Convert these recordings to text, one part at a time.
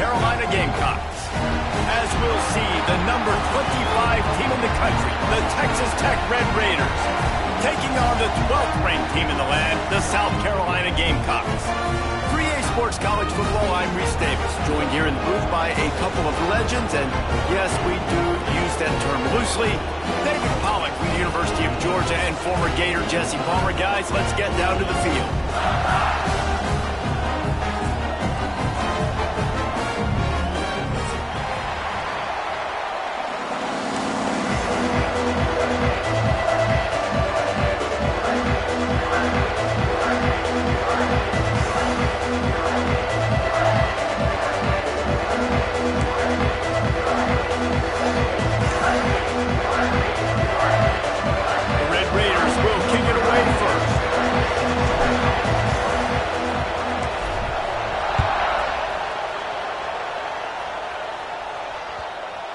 Carolina Gamecocks. As we'll see, the number 25 team in the country, the Texas Tech Red Raiders, taking on the 12th ranked team in the land, the South Carolina Gamecocks. 3A Sports College Football, I'm Reese Davis, joined here in the booth by a couple of legends, and yes, we do use that term loosely. David Pollock from the University of Georgia and former Gator Jesse Palmer. Guys, let's get down to the field.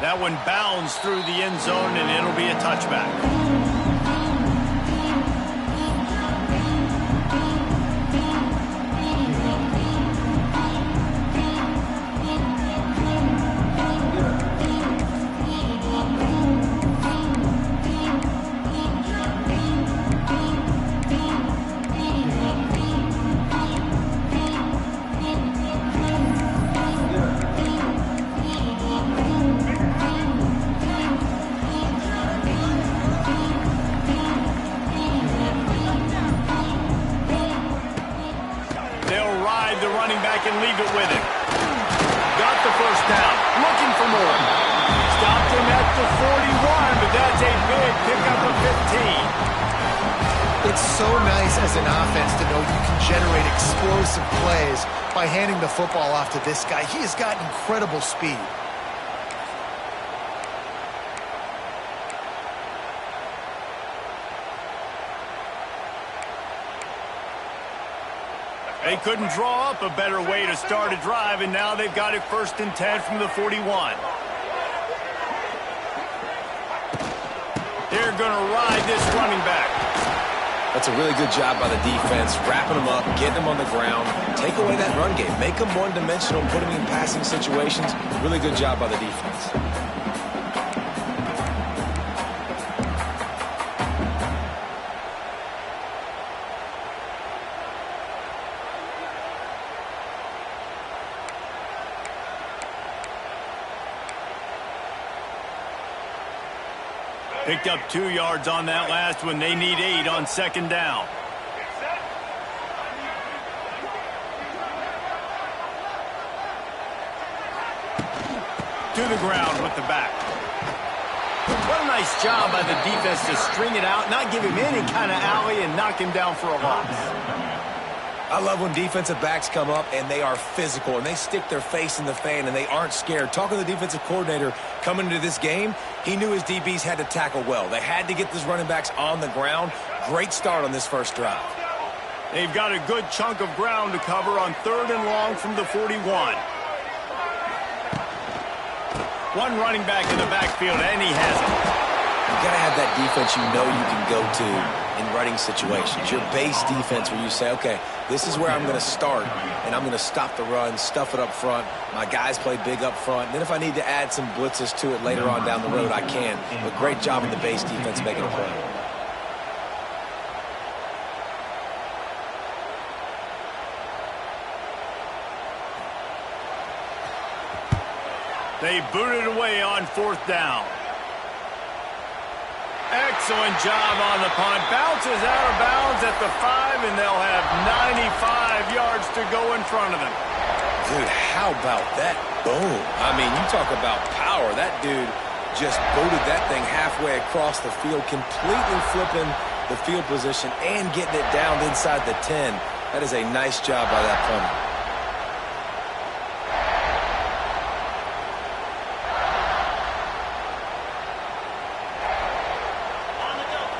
That one bounds through the end zone, and it'll be a touchback. The running back and leave it with him. Got the first down. Looking for more. Stopped him at the 41, but that's a big pickup of 15. It's so nice as an offense to know you can generate explosive plays by handing the football off to this guy. He has got incredible speed. They couldn't draw up a better way to start a drive, and now they've got it 1st and 10 from the 41. They're going to ride this running back. That's a really good job by the defense, wrapping them up, getting them on the ground, take away that run game, make them one-dimensional, put them in passing situations. Really good job by the defense. Picked up 2 yards on that last one. They need 8 on 2nd down. To the ground with the back. What a nice job by the defense to string it out, not give him any kind of alley, and knock him down for a loss. I love when defensive backs come up and they are physical and they stick their face in the fan and they aren't scared. Talking to the defensive coordinator coming into this game, he knew his DBs had to tackle well. They had to get these running backs on the ground. Great start on this first drive. They've got a good chunk of ground to cover on 3rd and long from the 41. One running back in the backfield, and he has it. You got to have that defense you know you can go to in running situations. Your base defense where you say, okay, this is where I'm going to start, and I'm going to stop the run, stuff it up front. My guys play big up front. And then if I need to add some blitzes to it later on down the road, I can. But great job in the base defense making a play. They booted away on 4th down. Excellent job on the punt. Bounces out of bounds at the 5, and they'll have 95 yards to go in front of them. Dude, how about that boom? I mean, you talk about power. That dude just booted that thing halfway across the field, completely flipping the field position and getting it down inside the 10. That is a nice job by that punter.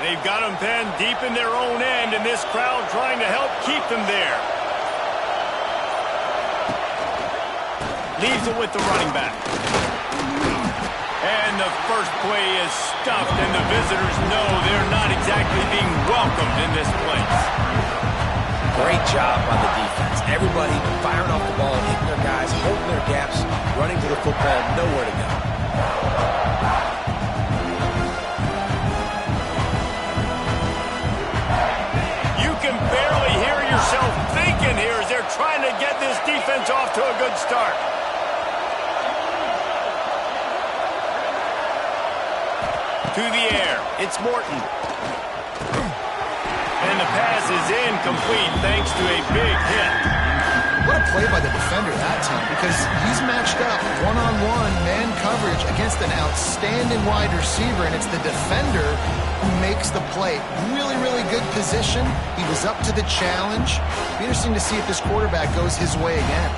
They've got them pinned deep in their own end, and this crowd trying to help keep them there. Leaves it with the running back. And the first play is stuffed, and the visitors know they're not exactly being welcomed in this place. Great job by the defense. Everybody firing off the ball, hitting their guys, holding their gaps, Nowhere to go. You can barely hear yourself thinking here as they're trying to get this defense off to a good start. To the air, it's Morton. And the pass is incomplete thanks to a big hit. What a play by the defender that time, because he's matched up one-on-one man coverage against an outstanding wide receiver, and it's the defender who makes the play. Really, really good position. He was up to the challenge. Be interesting to see if this quarterback goes his way again.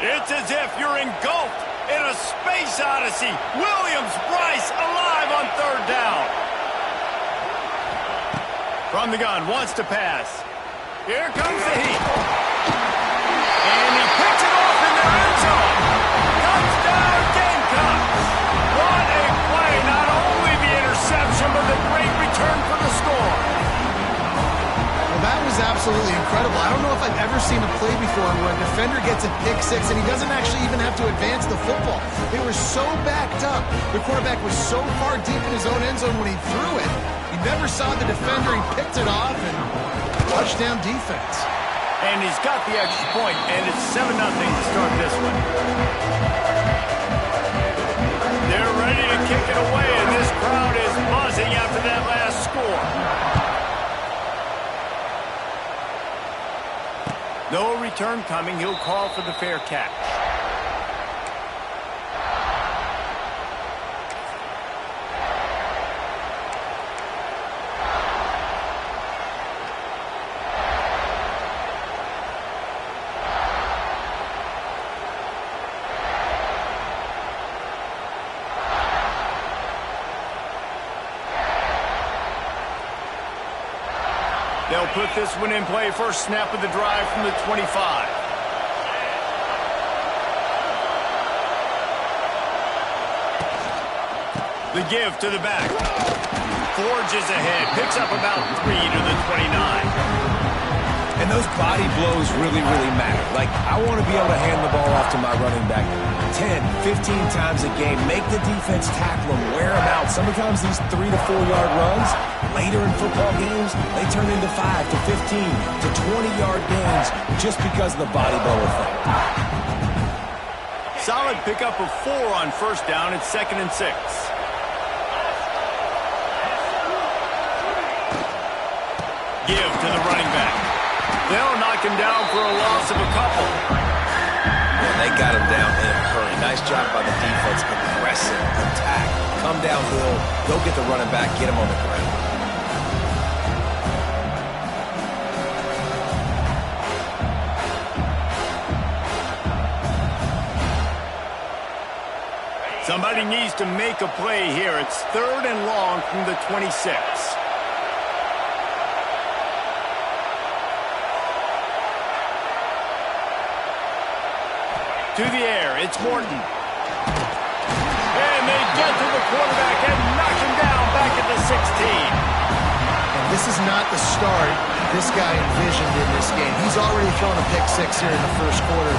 It's as if you're engulfed in a space odyssey. Williams-Brice alive on third down. From the gun, wants to pass. Here comes the heat. And he picks it off in the end zone. Touchdown, Gamecocks. What a play. Not only the interception, but the great return for the score. That was absolutely incredible. I don't know if I've ever seen a play before where a defender gets a pick six and he doesn't actually even have to advance the football. They were so backed up. The quarterback was so far deep in his own end zone when he threw it. He never saw the defender. He picked it off and touchdown defense. And he's got the extra point, and it's 7-0 to start this one. They're ready to kick it away, and this crowd is buzzing after that last score. No return coming. He'll call for the fair catch. They'll put this one in play. First snap of the drive from the 25. The give to the back. Forges ahead. Picks up about 3 to the 29. And those body blows really, really matter. Like, I want to be able to hand the ball off to my running back 10, 15 times a game. Make the defense tackle them, wear them out. Sometimes these 3 to 4 yard runs, later in football games, they turn into 5 to 15 to 20 yard gains just because of the body blow effect. Solid pickup of 4 on first down. It's 2nd and 6. Give to the running back. They'll knock him down for a loss of a couple. And they got him down in a hurry. Nice job by the defense. Aggressive attack. Come downhill. Go get the running back. Get him on the ground. Somebody needs to make a play here. It's 3rd and long from the 26. To the air, it's Morton. And they get to the quarterback and knock him down back at the 16. And this is not the start this guy envisioned in this game. He's already thrown a pick six here in the first quarter,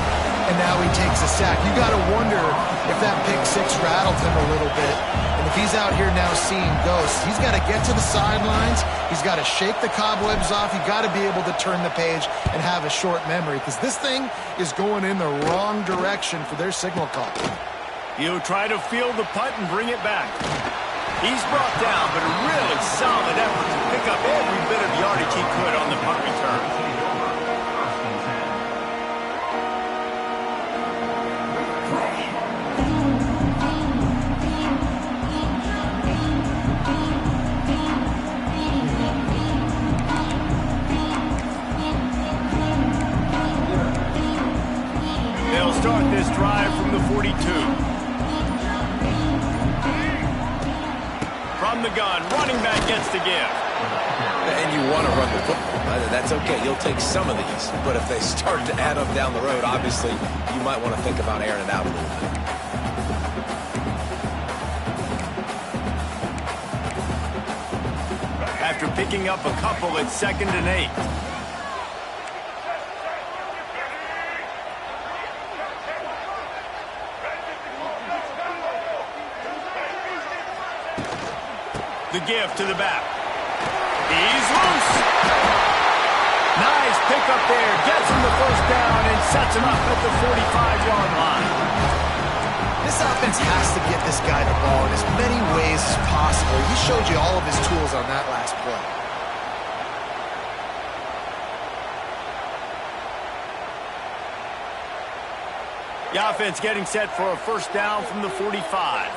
and now he takes a sack. You got to wonder if that pick six rattled him a little bit. And if he's out here now seeing ghosts, he's got to get to the sidelines. He's got to shake the cobwebs off. You've got to be able to turn the page and have a short memory, because this thing is going in the wrong direction for their signal call. He'll try to field the punt and bring it back. He's brought down, but a really solid effort to pick up every bit of yardage he could on the punt return. They'll start this drive from the 42. From the gun, running back gets the give. And you want to run the football. That's okay. You'll take some of these. But if they start to add up down the road, obviously, you might want to think about airing it out a little bit. after picking up a couple at 2nd and 8. The give to the back. He's loose. Nice pickup there. Gets him the first down and sets him up at the 45-yard line. This offense has to get this guy the ball in as many ways as possible. He showed you all of his tools on that last play. The offense getting set for a first down from the 45.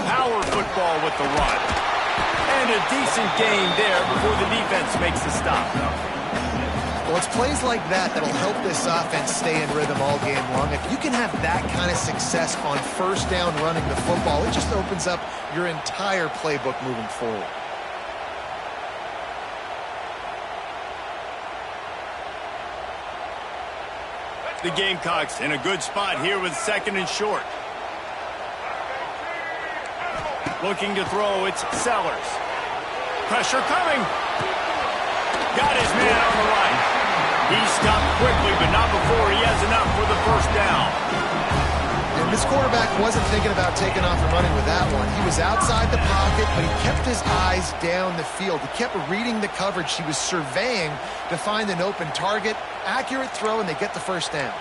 Power football with the run. And a decent gain there before the defense makes the stop. Well, it's plays like that that'll help this offense stay in rhythm all game long. If you can have that kind of success on first down running the football, it just opens up your entire playbook moving forward. The Gamecocks in a good spot here with 2nd and short. Looking to throw, it's Sellers. Pressure coming. Got his man on the right. He stopped quickly, but not before he has enough for the first down. And this quarterback wasn't thinking about taking off and running with that one. He was outside the pocket, but he kept his eyes down the field. He kept reading the coverage. He was surveying to find an open target. Accurate throw, and they get the first down.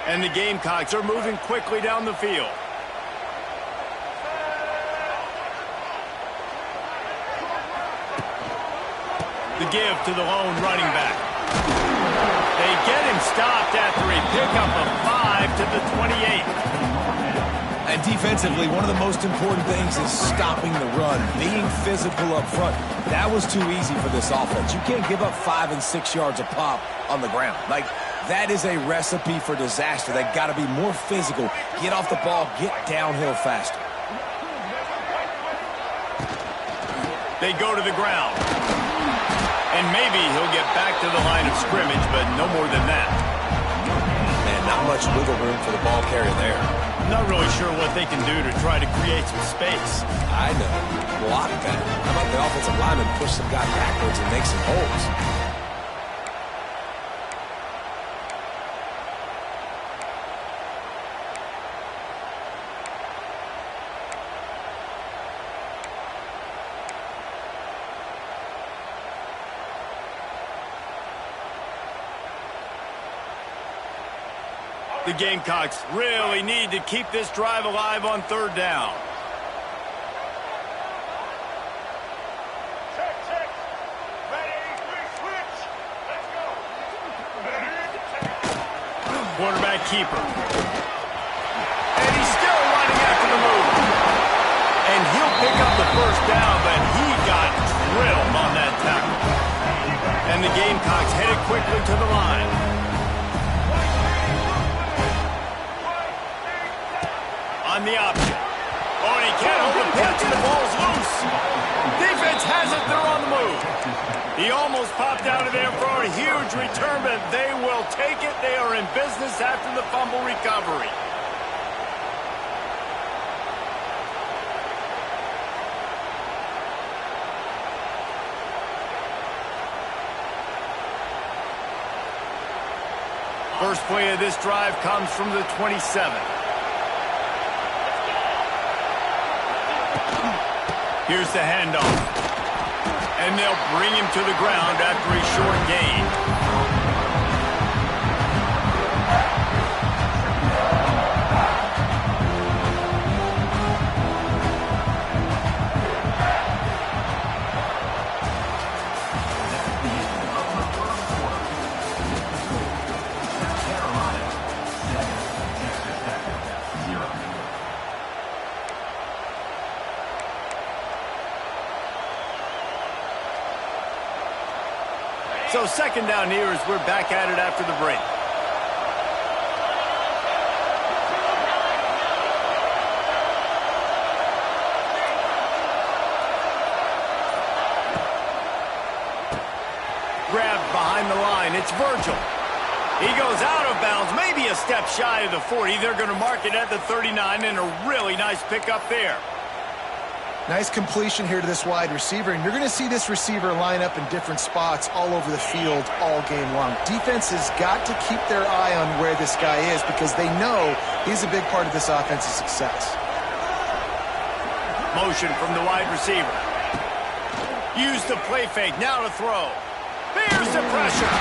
And the Gamecocks are moving quickly down the field. The give to the lone running back. They get him stopped after a pickup of 5 to the 28. And defensively, one of the most important things is stopping the run, being physical up front. That was too easy for this offense. You can't give up 5 and 6 yards a pop on the ground. Like, that is a recipe for disaster. They've got to be more physical, get off the ball, get downhill faster. They go to the ground. And maybe he'll get back to the line of scrimmage, but no more than that. Man, not much wiggle room for the ball carrier there. Not really sure what they can do to try to create some space. I know. Block that. How about the offensive lineman push some guy backwards and make some holes? The Gamecocks really need to keep this drive alive on 3rd down. Check. Ready, switch. Let's go. Quarterback keeper. And he's still running after the move. And he'll pick up the first down, but he got drilled on that tackle. And the Gamecocks headed quickly to the line. On the option. Oh, and he can't hold the pitch. The ball's loose. Defense has it. They're on the move. He almost popped out of there for a huge return, but they will take it. They are in business after the fumble recovery. First play of this drive comes from the 27. Here's the handoff. And they'll bring him to the ground after a short gain. So second down here as we're back at it after the break. grabbed behind the line. It's Virgil. He goes out of bounds, maybe a step shy of the 40. They're going to mark it at the 39, and a really nice pickup there. Nice completion here to this wide receiver, and you're going to see this receiver line up in different spots all over the field all game long. Defense has got to keep their eye on where this guy is because they know he's a big part of this offense's success. Motion from the wide receiver. Use the play fake, now to throw. There's the pressure.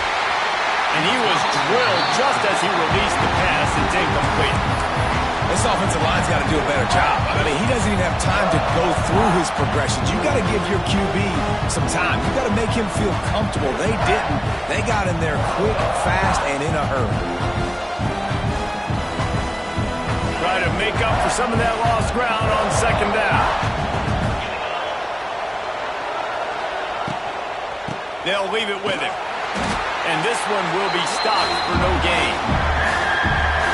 And he was drilled just as he released the pass. It's incomplete. This offensive line's got to do a better job. I mean, he doesn't even have time to go through his progressions. You got to give your QB some time. You got to make him feel comfortable. They didn't. They got in there quick, fast, and in a hurry. Try to make up for some of that lost ground on second down. They'll leave it with him. And this one will be stopped for no gain.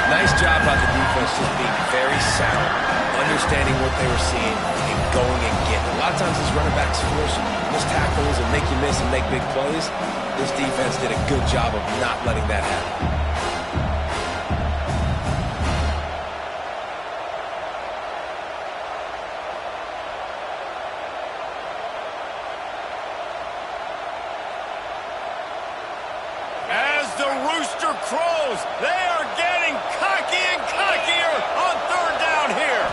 Nice job by the defense just being very sound, understanding what they were seeing, and going and getting it. A lot of times these running backs force missed tackles and make you miss and make big plays. This defense did a good job of not letting that happen. Rooster crows. They are getting cocky and cockier on third down here.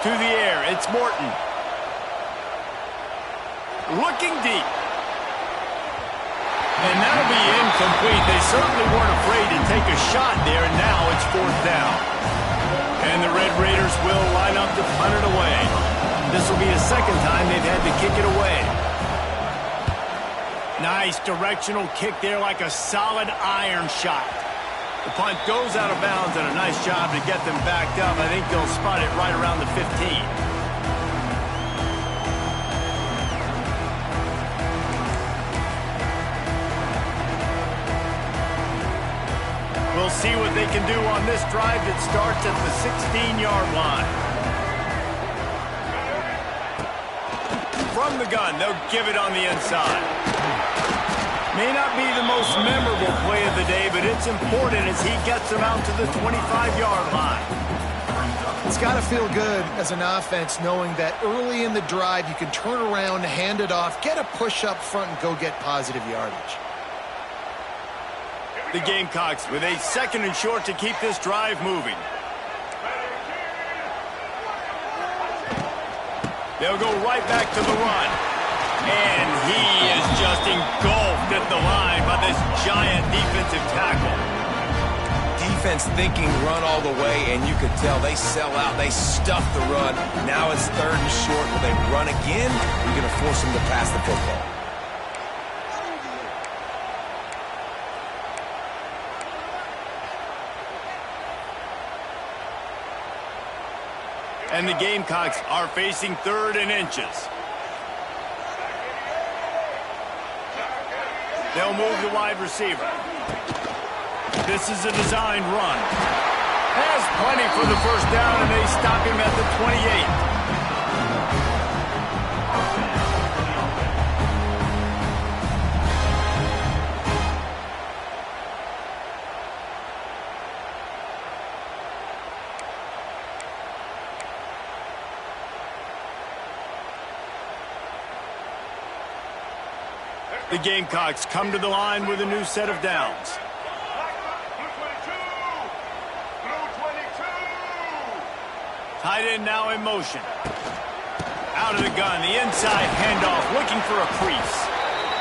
To the air, it's Morton. Looking deep. And that'll be incomplete. They certainly weren't afraid to take a shot there, and now it's fourth down. And the Red Raiders will line up to punt it away. This will be the second time they've had to kick it away. Nice directional kick there like a solid iron shot. The punt goes out of bounds, and a nice job to get them backed up. I think they'll spot it right around the 15. We'll see what they can do on this drive that starts at the 16-yard line. From the gun, they'll give it on the inside. May not be the most memorable play of the day, but it's important as he gets them out to the 25-yard line. It's got to feel good as an offense knowing that early in the drive you can turn around, hand it off, get a push up front, and go get positive yardage. The Gamecocks with a second and short to keep this drive moving. They'll go right back to the run. And he is just engulfed at the line by this giant defensive tackle. Defense thinking run all the way, and you could tell they sell out. They stuff the run. Now it's third and short. Will they run again? You're going to force them to pass the football. And the Gamecocks are facing third and inches. They'll move the wide receiver. This is a designed run. Has plenty for the first down, and they stop him at the 28. The Gamecocks come to the line with a new set of downs. Tight end now in motion. Out of the gun, the inside handoff, looking for a crease.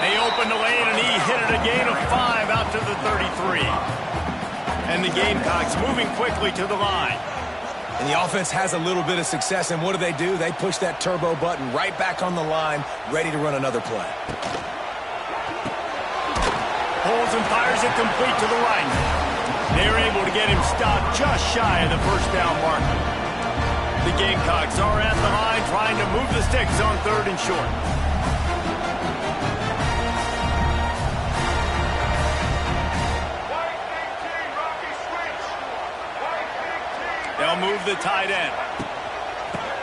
They open the lane, and he hit it a gain of 5 out to the 33. And the Gamecocks moving quickly to the line. And the offense has a little bit of success, and what do? They push that turbo button right back on the line, ready to run another play. Pulls and fires it complete to the right. They're able to get him stopped just shy of the first down marker. The Gamecocks are at the line trying to move the sticks on third and short. They'll move the tight end.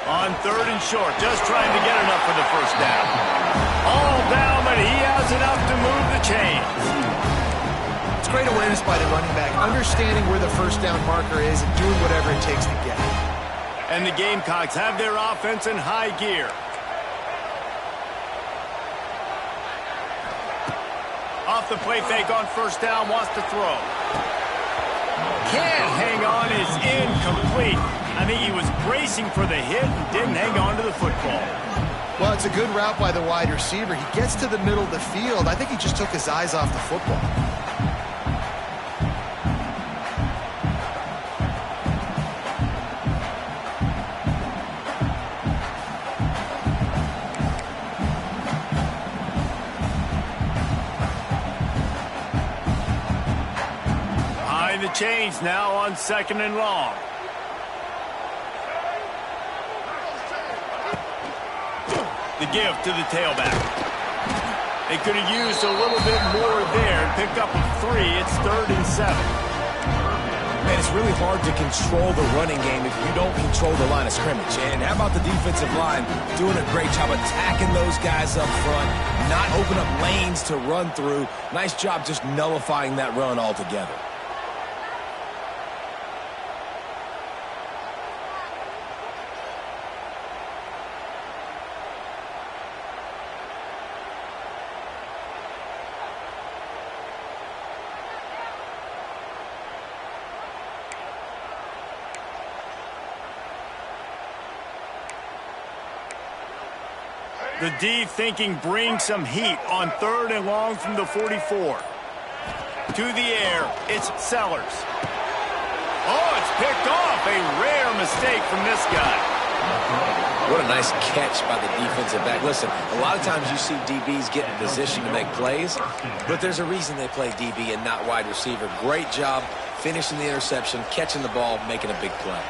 On third and short, just trying to get enough for the first down. All down, but he has enough to move the chains. That's great awareness by the running back, understanding where the first down marker is and doing whatever it takes to get it. And the Gamecocks have their offense in high gear. Off the play fake on first down, wants to throw. Can't hang on, is incomplete. I think he was bracing for the hit and didn't hang on to the football. Well, it's a good route by the wide receiver. He gets to the middle of the field. I think he just took his eyes off the football. Behind the chains now on 2nd and long. The give to the tailback. They could have used a little bit more there and picked up a 3. It's 3rd and 7. Man, it's really hard to control the running game if you don't control the line of scrimmage. And how about the defensive line doing a great job attacking those guys up front, not open up lanes to run through. Nice job just nullifying that run altogether. The D thinking bring some heat on 3rd and long from the 44. To the air, it's Sellers. Oh, it's picked off. A rare mistake from this guy. What a nice catch by the defensive back. Listen, a lot of times you see DBs get in position to make plays, but there's a reason they play DB and not wide receiver. Great job finishing the interception, catching the ball, making a big play.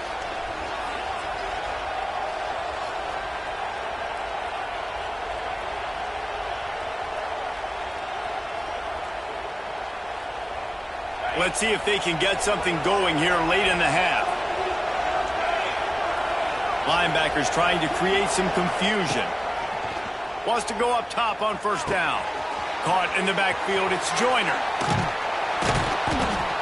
Let's see if they can get something going here late in the half. Linebackers trying to create some confusion. Wants to go up top on first down. Caught in the backfield, it's Joyner.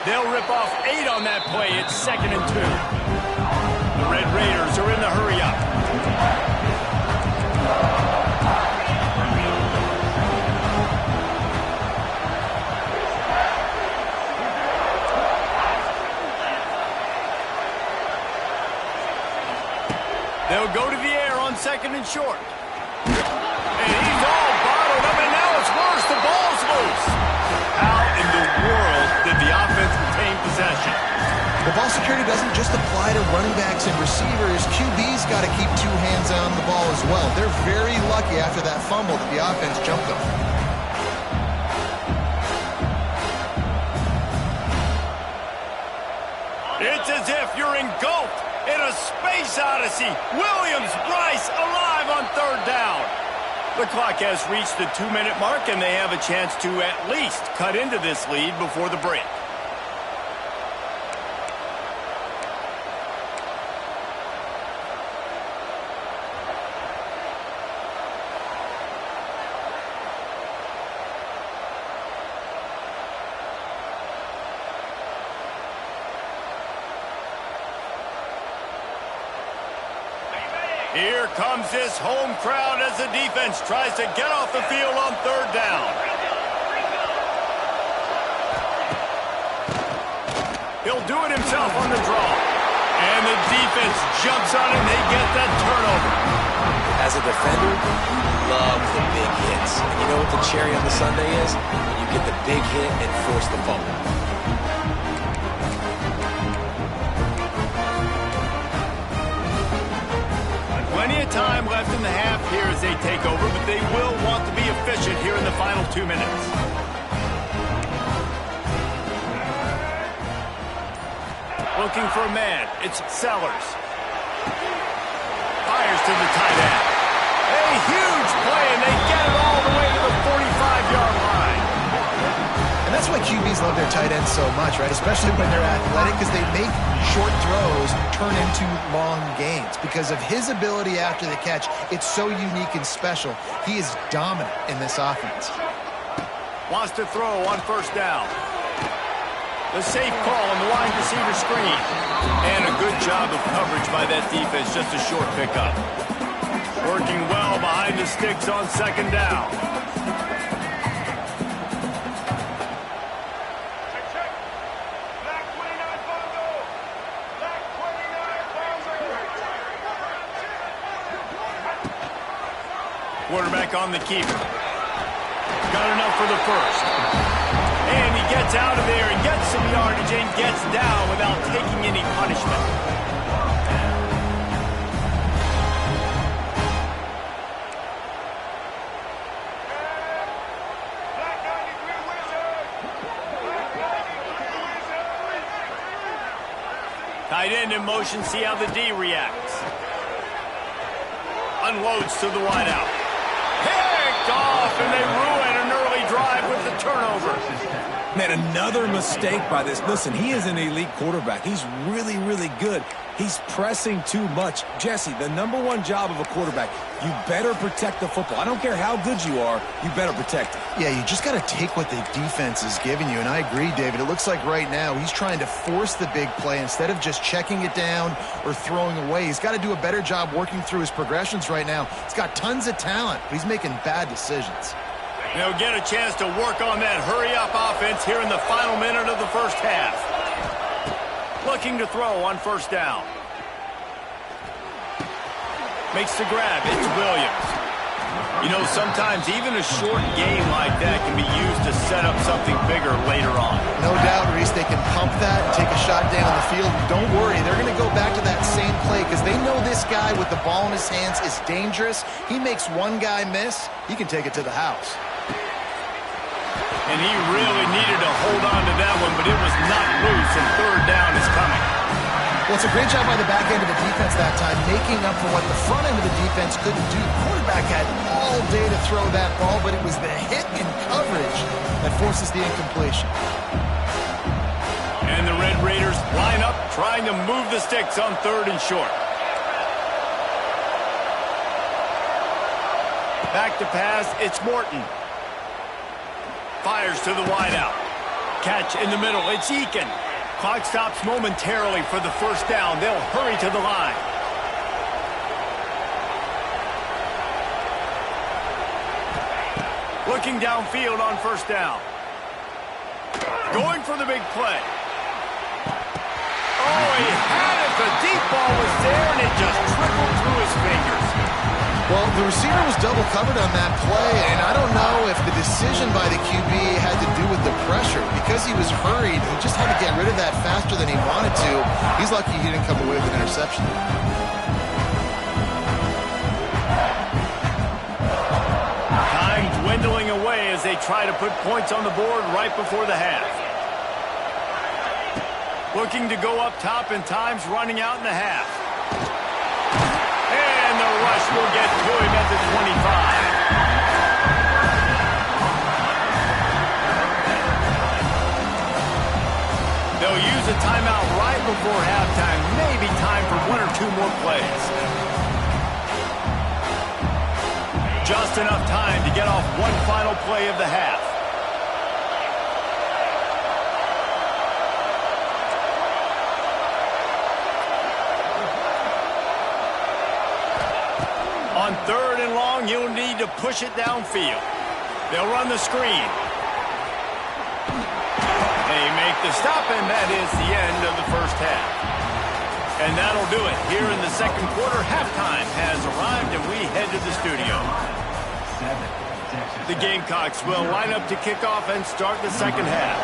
They'll rip off 8 on that play. It's 2nd and 2. The Red Raiders are in the hurry-up. They'll go to the air on 2nd and short. And he's all bottled up, and now it's worse. The ball's loose. How in the world did the offense retain possession? The ball security doesn't just apply to running backs and receivers. QB's got to keep 2 hands on the ball as well. They're very lucky after that fumble that the offense jumped on. It's as if you're engulfed in a space odyssey. Williams, Bryce alive on 3rd down. The clock has reached the 2-minute mark, and they have a chance to at least cut into this lead before the break. Here comes this home crowd as the defense tries to get off the field on 3rd down. He'll do it himself on the draw. And the defense jumps on it, and they get that turnover. As a defender, you love the big hits. And you know what the cherry on the sundae is? When you get the big hit and force the fumble. Plenty of time left in the half here as they take over, but they will want to be efficient here in the final 2 minutes. Looking for a man. It's Sellers. Fires to the tight end. A huge play, and they get it all the way to the 45-yard line. And that's why QBs love their tight ends so much, right? Especially when they're athletic, because they make short throws turn into long gains. Because of his ability after the catch, it's so unique and special. He is dominant in this offense. Wants to throw on first down. The safe call on the wide receiver screen. And a good job of coverage by that defense, just a short pickup. Working well behind the sticks on second down. Check. Black 29 Bongo. Black 29 Bongo. Quarterback on the keeper. Got enough for the first. And he gets out of there and gets some yardage and gets down without taking any punishment. Black 93 Wizard. Black 93 Wizard. Tight end in motion, see how the D reacts. Unloads to the wideout. Picked off, and they ruin an early drive with the turnover. Man, another mistake by this. Listen, he is an elite quarterback. He's really, really good. He's pressing too much. Jesse, the #1 job of a quarterback, you better protect the football. I don't care how good you are, you better protect it. Yeah, you just got to take what the defense is giving you, and I agree, David. It looks like right now he's trying to force the big play instead of just checking it down or throwing away. He's got to do a better job working through his progressions right now. He's got tons of talent, but he's making bad decisions. They'll get a chance to work on that hurry-up offense here in the final minute of the first half. Looking to throw on first down. Makes the grab. It's Williams. You know, sometimes even a short game like that can be used to set up something bigger later on. No doubt, Reese, they can pump that and take a shot down the field. Don't worry, they're going to go back to that same play because they know this guy with the ball in his hands is dangerous. He makes one guy miss, he can take it to the house. And he really needed to hold on to that one, but it was not loose, and third down is coming. Well, it's a great job by the back end of the defense that time, making up for what the front end of the defense couldn't do. The quarterback had all day to throw that ball, but it was the hit in coverage that forces the incompletion. And the Red Raiders line up, trying to move the sticks on third and short. Back to pass, it's Morton. Fires to the wideout. Catch in the middle, it's Eakin. Clock stops momentarily for the first down. They'll hurry to the line. Looking downfield on first down. Going for the big play. Oh, he had it. The deep ball was there, and it just trickled through his fingers. Well, the receiver was double covered on that play, and I don't know if the decision by the QB had to do with the pressure. Because he was hurried, he just had to get rid of that faster than he wanted to. He's lucky he didn't come away with an interception. Time dwindling away as they try to put points on the board right before the half. Looking to go up top, and time's running out in the half. And the rush will get to him at the 25. They'll use a timeout right before halftime. Maybe time for one or two more plays. Just enough time to get off one final play of the half. On third and long, you'll need to push it downfield. They'll run the screen. They make the stop, and that is the end of the first half. And that'll do it. Here in the second quarter, halftime has arrived, and we head to the studio. The Gamecocks will line up to kick off and start the second half.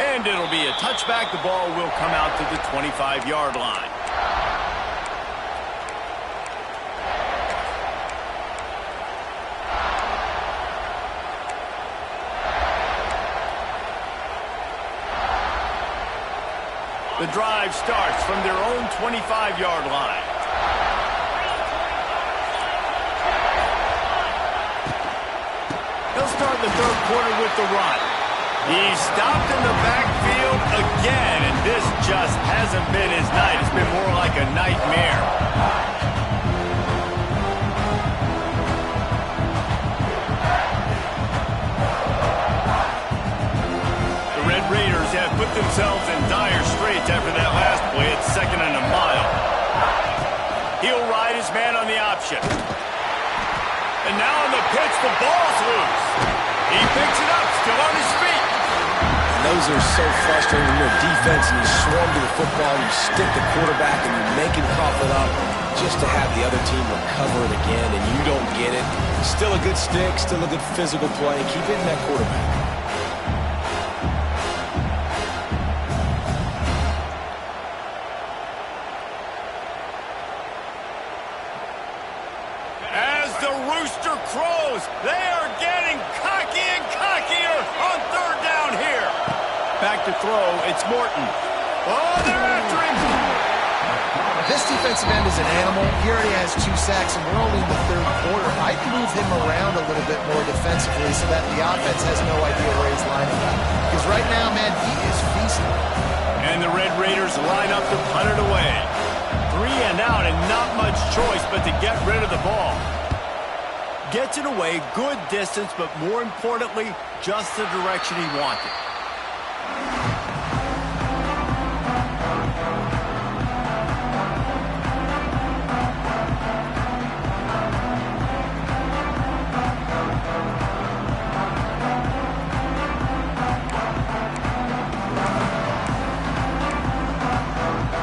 And it'll be a touchback. The ball will come out to the 25-yard line. The drive starts from their own 25-yard line. They'll start the third quarter with the run. He's stopped in the backfield again, and this just hasn't been his night. It's been more like a nightmare. possession. And now on the pitch, the ball's loose. He picks it up, still on his feet. And those are so frustrating when you're a defense and you swarm to the football, you stick the quarterback, and you make him cough it up just to have the other team recover it again, and you don't get it. Still a good stick, still a good physical play. Keep hitting that quarterback. Rooster crows. They are getting cocky and cockier on third down here. Back to throw. It's Morton. Oh, they're after him. This defensive end is an animal. He already has 2 sacks, and we're only in the third quarter. I'd move him around a little bit more defensively so that the offense has no idea where he's lining up. Because right now, man, he is feasting. And the Red Raiders line up to punt it away. 3 and out, and not much choice but to get rid of the ball. Gets it away, good distance, but more importantly, just the direction he wanted.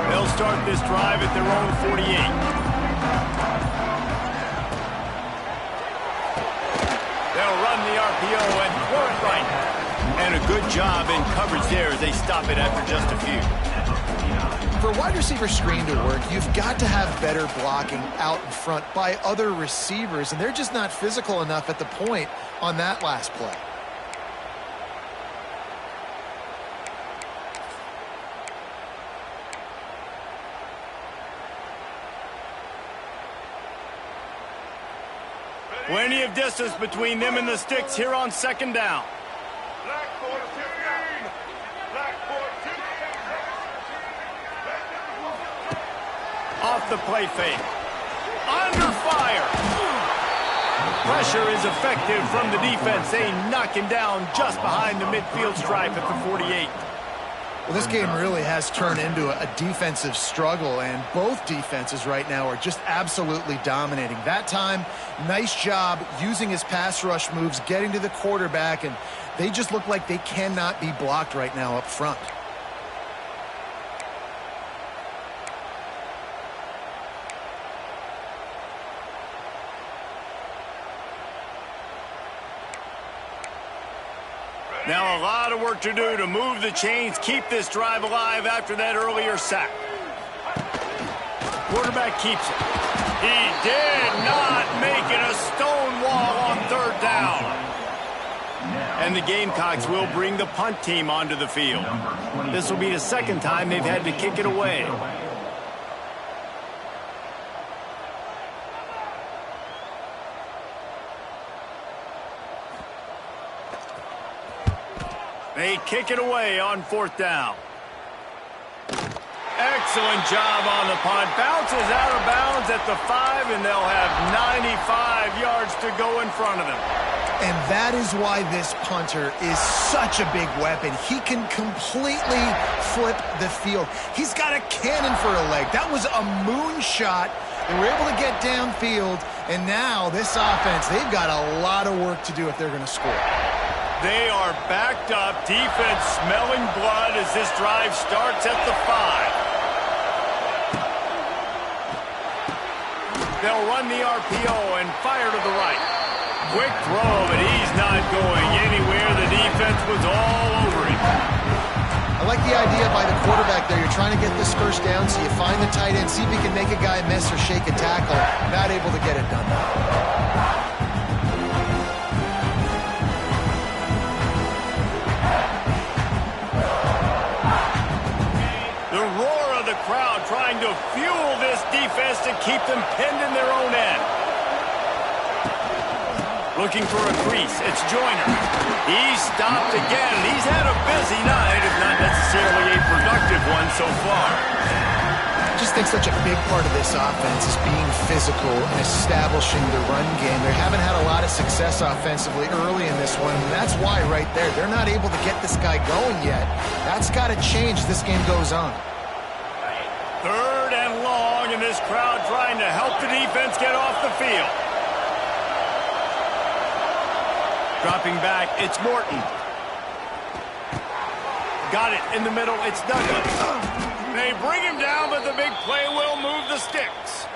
They'll start this drive at their own 48. RPO and throw it right. And a good job in coverage there as they stop it after just a few. For a wide receiver screen to work, you've got to have better blocking out in front by other receivers, and they're just not physical enough at the point on that last play. Plenty of distance between them and the sticks here on second down. Black 14. Black 14. Off the play fake. Under fire. Pressure is effective from the defense. They knock him down just behind the midfield stripe at the 48. Well, this game really has turned into a defensive struggle, and both defenses right now are just absolutely dominating. That time, nice job using his pass rush moves, getting to the quarterback, and they just look like they cannot be blocked right now up front. Now a lot of work to do to move the chains, keep this drive alive after that earlier sack. Quarterback keeps it. He did not make it a stone wall on third down. And the Gamecocks will bring the punt team onto the field. This will be the second time they've had to kick it away. They kick it away on fourth down. Excellent job on the punt. Bounces out of bounds at the 5, and they'll have 95 yards to go in front of them. And that is why this punter is such a big weapon. He can completely flip the field. He's got a cannon for a leg. That was a moonshot. They were able to get downfield, and now this offense, they've got a lot of work to do if they're going to score. They are backed up, defense smelling blood as this drive starts at the 5. They'll run the RPO and fire to the right. Quick throw, but he's not going anywhere. The defense was all over him. I like the idea by the quarterback there. You're trying to get this first down, so you find the tight end, see if you can make a guy miss or shake a tackle. Not able to get it done. Crowd trying to fuel this defense to keep them pinned in their own end. Looking for a crease. It's Joyner. He's stopped again. He's had a busy night, if not necessarily a productive one so far. I just think such a big part of this offense is being physical and establishing the run game. They haven't had a lot of success offensively early in this one, and that's why right there, they're not able to get this guy going yet. That's got to change as this game goes on. Third and long, and this this crowd trying to help the defense get off the field. Dropping back, it's Morton. Got it in the middle, it's Douglas. They bring him down, but the big play will move the sticks.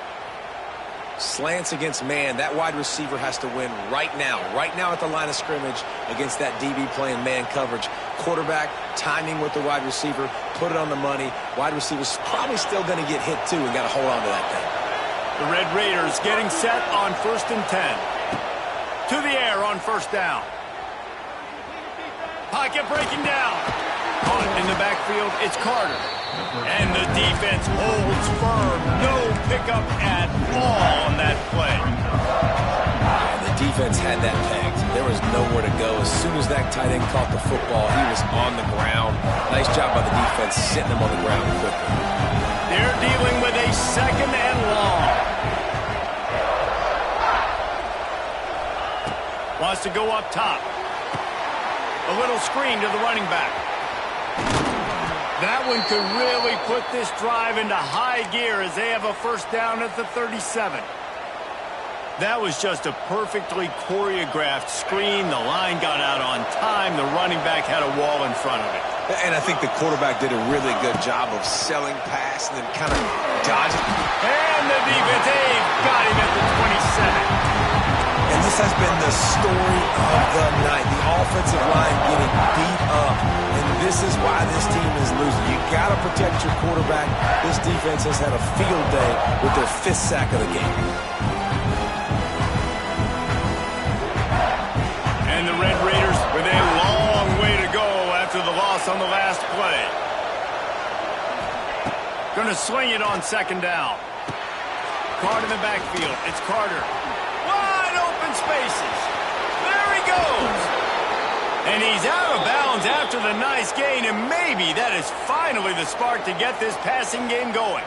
Slants against man. That wide receiver has to win right now at the line of scrimmage against that DB playing man coverage. Quarterback, timing with the wide receiver, put it on the money. Wide receiver's probably still going to get hit too and got to hold on to that thing. The Red Raiders getting set on 1st and 10. To the air on 1st down. Pocket breaking down. Caught in the backfield, it's Carter. And the defense holds firm. No pickup at all on that play. And the defense had that pegged. There was nowhere to go. As soon as that tight end caught the football, he was on the ground. Nice job by the defense sitting him on the ground quickly. They're dealing with a 2nd and long. Wants to go up top. A little screen to the running back. That one could really put this drive into high gear as they have a 1st down at the 37. That was just a perfectly choreographed screen. The line got out on time. The running back had a wall in front of it. And I think the quarterback did a really good job of selling past and then kind of dodging. And the defense, they've got him at the 27. And this has been the story of the night. The offensive line getting beat up. And this is why this team is losing. You got to protect your quarterback. This defense has had a field day with their 5th sack of the game. And the Red Raiders with a long way to go after the loss on the last play. Going to swing it on 2nd down. Card in the backfield. It's Carter. Wide open spaces. There he goes. And he's out of bounds after the nice gain, and maybe that is finally the spark to get this passing game going.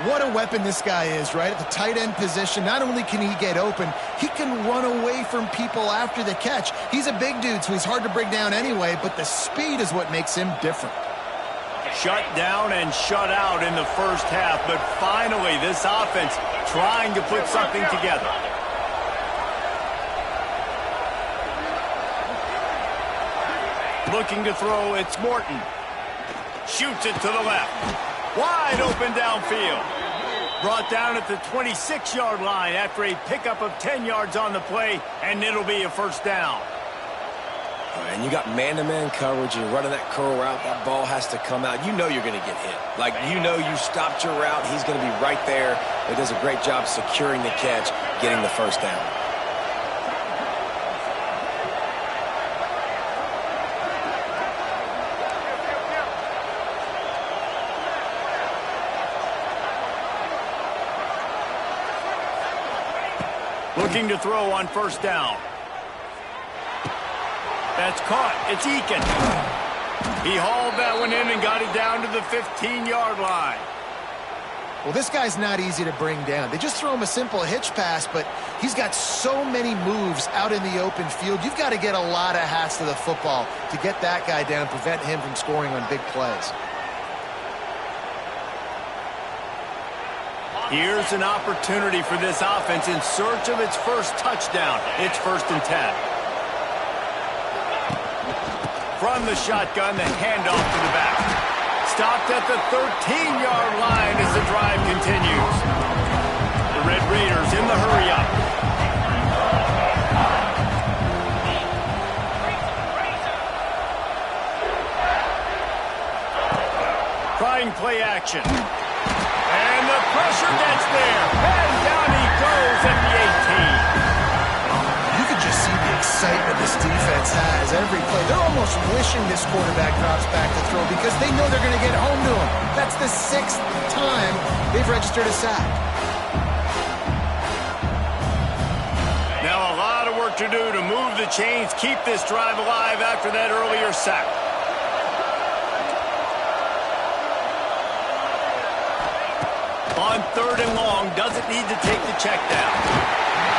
What a weapon this guy is, right? At the tight end position, not only can he get open, he can run away from people after the catch. He's a big dude, so he's hard to bring down anyway, but the speed is what makes him different. Shut down and shut out in the 1st half, but finally this offense trying to put something together. Looking to throw, it's Morton. Shoots it to the left. Wide open downfield. Brought down at the 26-yard line after a pickup of 10 yards on the play, and it'll be a 1st down. And you got man-to-man coverage. You're running that curl route. That ball has to come out. You know you're going to get hit. Like, you know you stopped your route. He's going to be right there. He does a great job securing the catch, getting the 1st down. Looking to throw on 1st down. That's caught. It's Eakin. He hauled that one in and got it down to the 15-yard line. Well, this guy's not easy to bring down. They just throw him a simple hitch pass, but he's got so many moves out in the open field. You've got to get a lot of hats to the football to get that guy down, prevent him from scoring on big plays. Here's an opportunity for this offense in search of its 1st touchdown. It's 1st and 10. From the shotgun, the handoff to the back. Stopped at the 13-yard line as the drive continues. The Red Raiders in the hurry-up. Trying play action. And the pressure gets there. And down he goes at the 18. You can just see the excitement this defense has every play. They're almost wishing this quarterback drops back to throw because they know they're going to get home to him. That's the 6th time they've registered a sack. Now a lot of work to do to move the chains, keep this drive alive after that earlier sack. On 3rd and long, doesn't need to take the check down.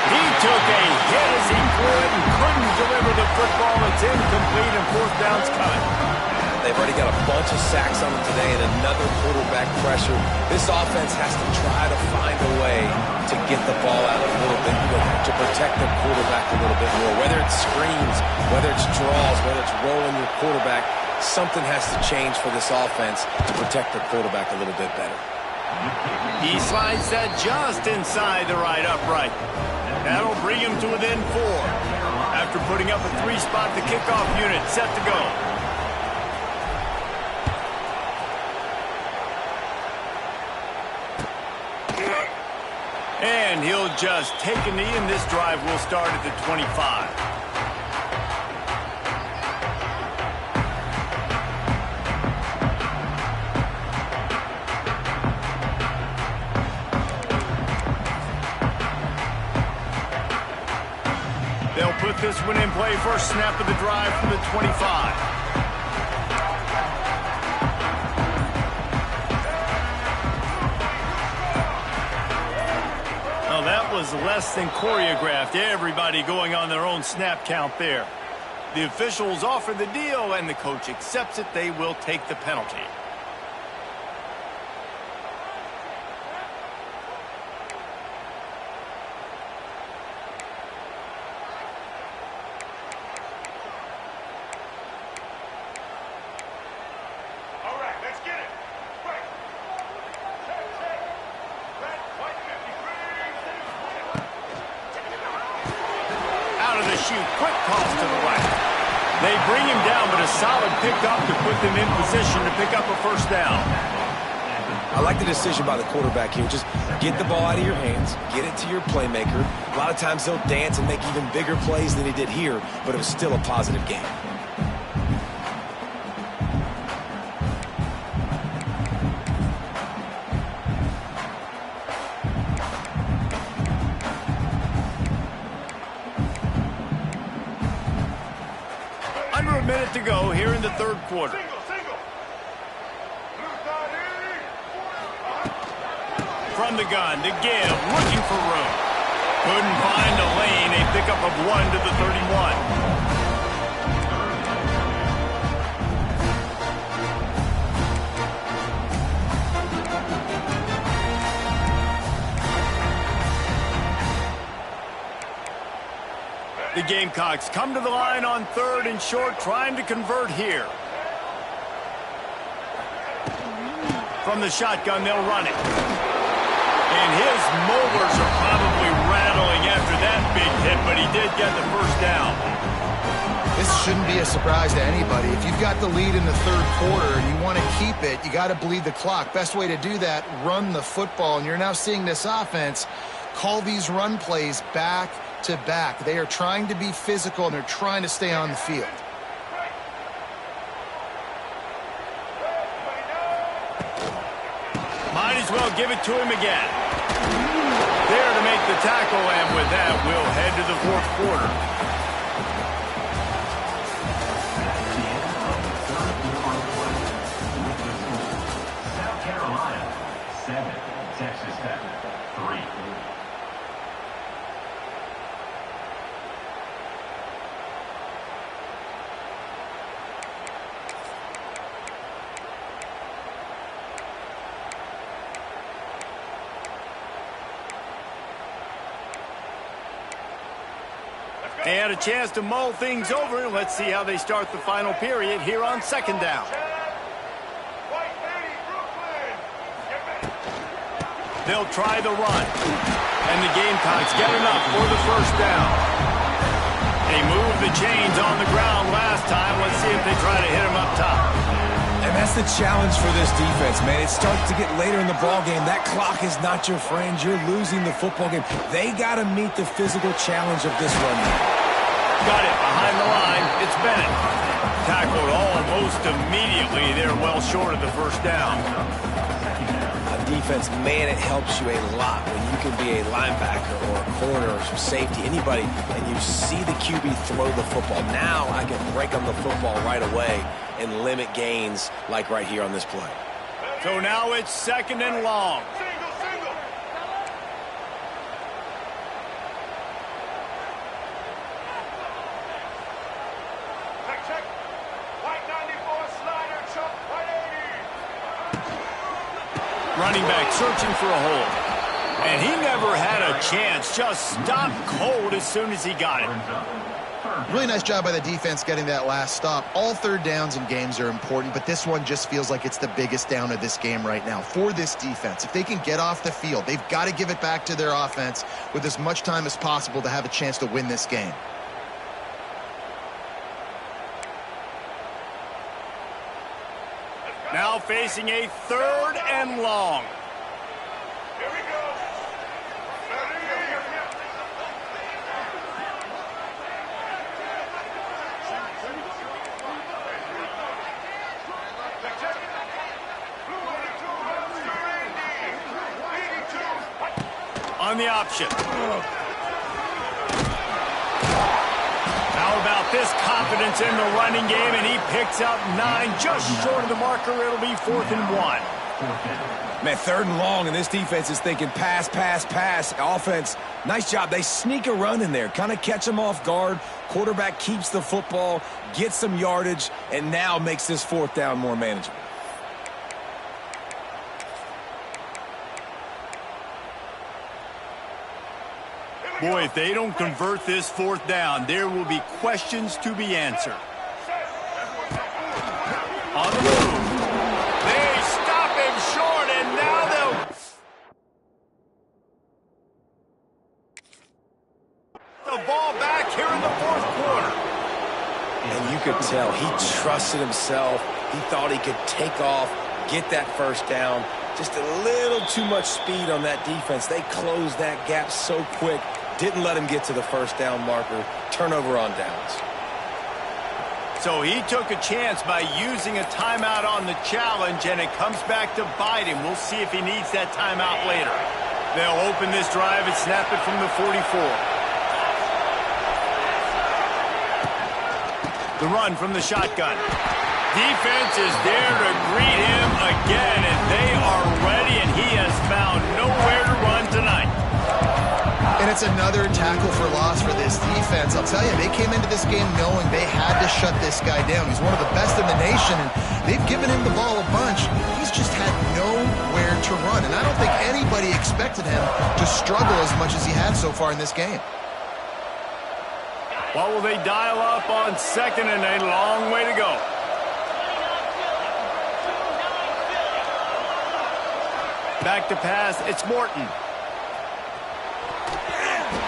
He took a hit as he threw it and couldn't deliver the football. It's incomplete and 4th down's coming. They've already got a bunch of sacks on them today and another quarterback pressure. This offense has to try to get the ball out a little bit, to protect the quarterback a little bit more. Whether it's screens, whether it's draws, whether it's rolling your quarterback, something has to change for this offense to protect the quarterback a little bit better. He slides that just inside the right upright. That'll bring him to within 4. After putting up a 3-spot, the kickoff unit set to go. And he'll just take a knee, and this drive will start at the 25. They'll put this one in play. First snap of the drive from the 25. That was less than choreographed. Everybody going on their own snap count there. The officials offer the deal, and the coach accepts it. They will take the penalty. All right, let's get it. Right. Out of the chute, quick toss to the right. They bring him down, but a solid pickup to put them in position to pick up a first down. I like the decision by the quarterback here. Just get the ball out of your hands, get it to your playmaker. A lot of times he'll dance and make even bigger plays than he did here, but it was still a positive game. Under a minute to go here in the third quarter. From the gun to give, looking for room. Couldn't find a lane. A pickup of 1 to the 31. The Gamecocks come to the line on 3rd and short, trying to convert here. From the shotgun, they'll run it. And his molars are probably rattling after that big hit, but he did get the first down. This shouldn't be a surprise to anybody. If you've got the lead in the third quarter and you want to keep it, you got to bleed the clock. Best way to do that, run the football. And you're now seeing this offense call these run plays back to back. They are trying to be physical, and they're trying to stay on the field. Might as well give it to him again. There to make the tackle, and with that, we'll head to the fourth quarter. South Carolina, 7. Texas Tech, 3. They had a chance to mull things over. Let's see how they start the final period here on 2nd down. They'll try the run. And the Gamecocks get enough for the first down. They moved the chains on the ground last time. Let's see if they try to hit him up top. And that's the challenge for this defense, man. It starts to get later in the ball game. That clock is not your friend. You're losing the football game. They got to meet the physical challenge of this run. Got it behind the line. It's Bennett. Tackled almost immediately. They're well short of the first down. Defense, man, it helps you a lot when you can be a linebacker or a corner or some safety, anybody, and you see the QB throw the football. Now I can break on the football right away and limit gains like right here on this play. So now it's 2nd and long. Check. White 94 slider, chop, white 80. Running back searching for a hole. And he never had a chance. Just stopped cold as soon as he got it. Really nice job by the defense getting that last stop. All third downs in games are important, but this one just feels like it's the biggest down of this game right now for this defense. If they can get off the field, they've got to give it back to their offense with as much time as possible to have a chance to win this game. Now facing a 3rd and long. Here we go. On the option. How about this confidence in the running game, and he picks up 9, just short of the marker. It'll be 4th and 1. Man, 3rd and long, and this defense is thinking pass, pass, pass. Offense, nice job. They sneak a run in there, kind of catch them off guard. Quarterback keeps the football, gets some yardage, and now makes this 4th down more manageable. Boy, if they don't convert this 4th down, there will be questions to be answered. On the move. They stop him short, and now they'll... The ball back here in the 4th quarter. And you could tell he trusted himself. He thought he could take off, get that 1st down. Just a little too much speed on that defense. They closed that gap so quick. Didn't let him get to the 1st down marker. Turnover on downs. So he took a chance by using a timeout on the challenge, and it comes back to bite him. We'll see if he needs that timeout later. They'll open this drive and snap it from the 44. The run from the shotgun. Defense is there to greet him again, and they are ready, and he has found nowhere to run tonight. And it's another tackle for loss for this defense. I'll tell you, they came into this game knowing they had to shut this guy down. He's one of the best in the nation, and they've given him the ball a bunch. He's just had nowhere to run, and I don't think anybody expected him to struggle as much as he had so far in this game. What will they dial up on 2nd and a long way to go? Back to pass, it's Morton.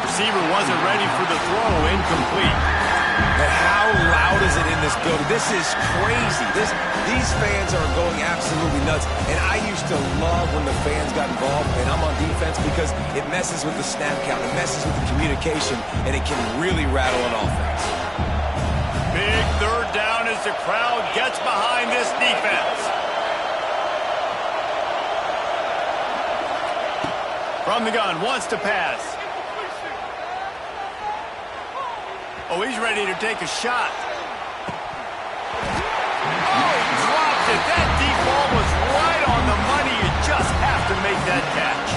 Receiver wasn't ready for the throw, incomplete. But how loud is it in this building? This is crazy. These fans are going absolutely nuts. And I used to love when the fans got involved, and I'm on defense, because it messes with the snap count, it messes with the communication, and it can really rattle an offense. Big 3rd down as the crowd gets behind this defense. From the gun, wants to pass. Oh, he's ready to take a shot. Oh, he dropped it. That deep ball was right on the money. You just have to make that catch.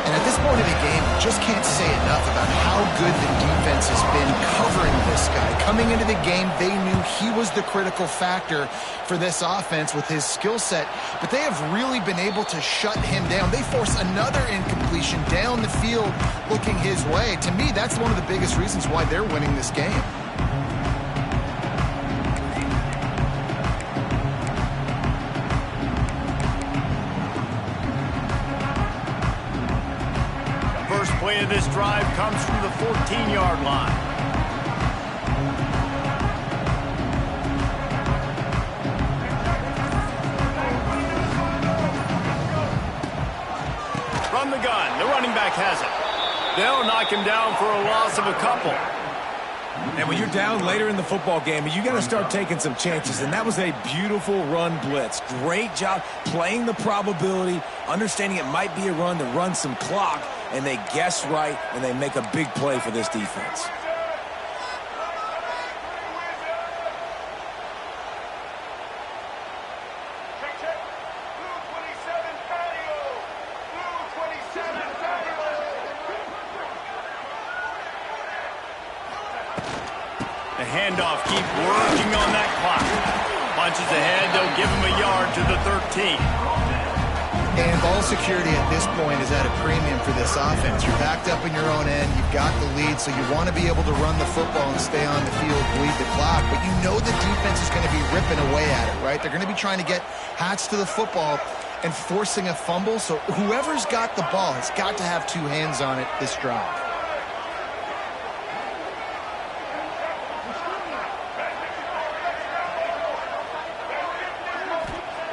And at this point of the game, just can't say enough about how good the defense has been covering this guy. Coming into the game, they knew he was the critical factor for this offense with his skill set, but they have really been able to shut him down. They force another incompletion down the field looking his way. To me, that's one of the biggest reasons why they're winning this game. First play of this drive comes from the 14-yard line. From the gun, the running back has it. They'll knock him down for a loss of a couple. And when you're down later in the football game, you got to start taking some chances, and that was a beautiful run blitz. Great job playing the probability, understanding it might be a run to run some clock, and they guess right, and they make a big play for this defense. The handoff, keep working on that clock. Punches ahead, they'll give him a yard to the 13. And ball security at this point is at a premium for this offense. You're backed up in your own end. You've got the lead, so you want to be able to run the football and stay on the field, bleed the clock. But you know the defense is going to be ripping away at it, right? They're going to be trying to get Hats to the football and forcing a fumble. So whoever's got the ball has got to have two hands on it this drive.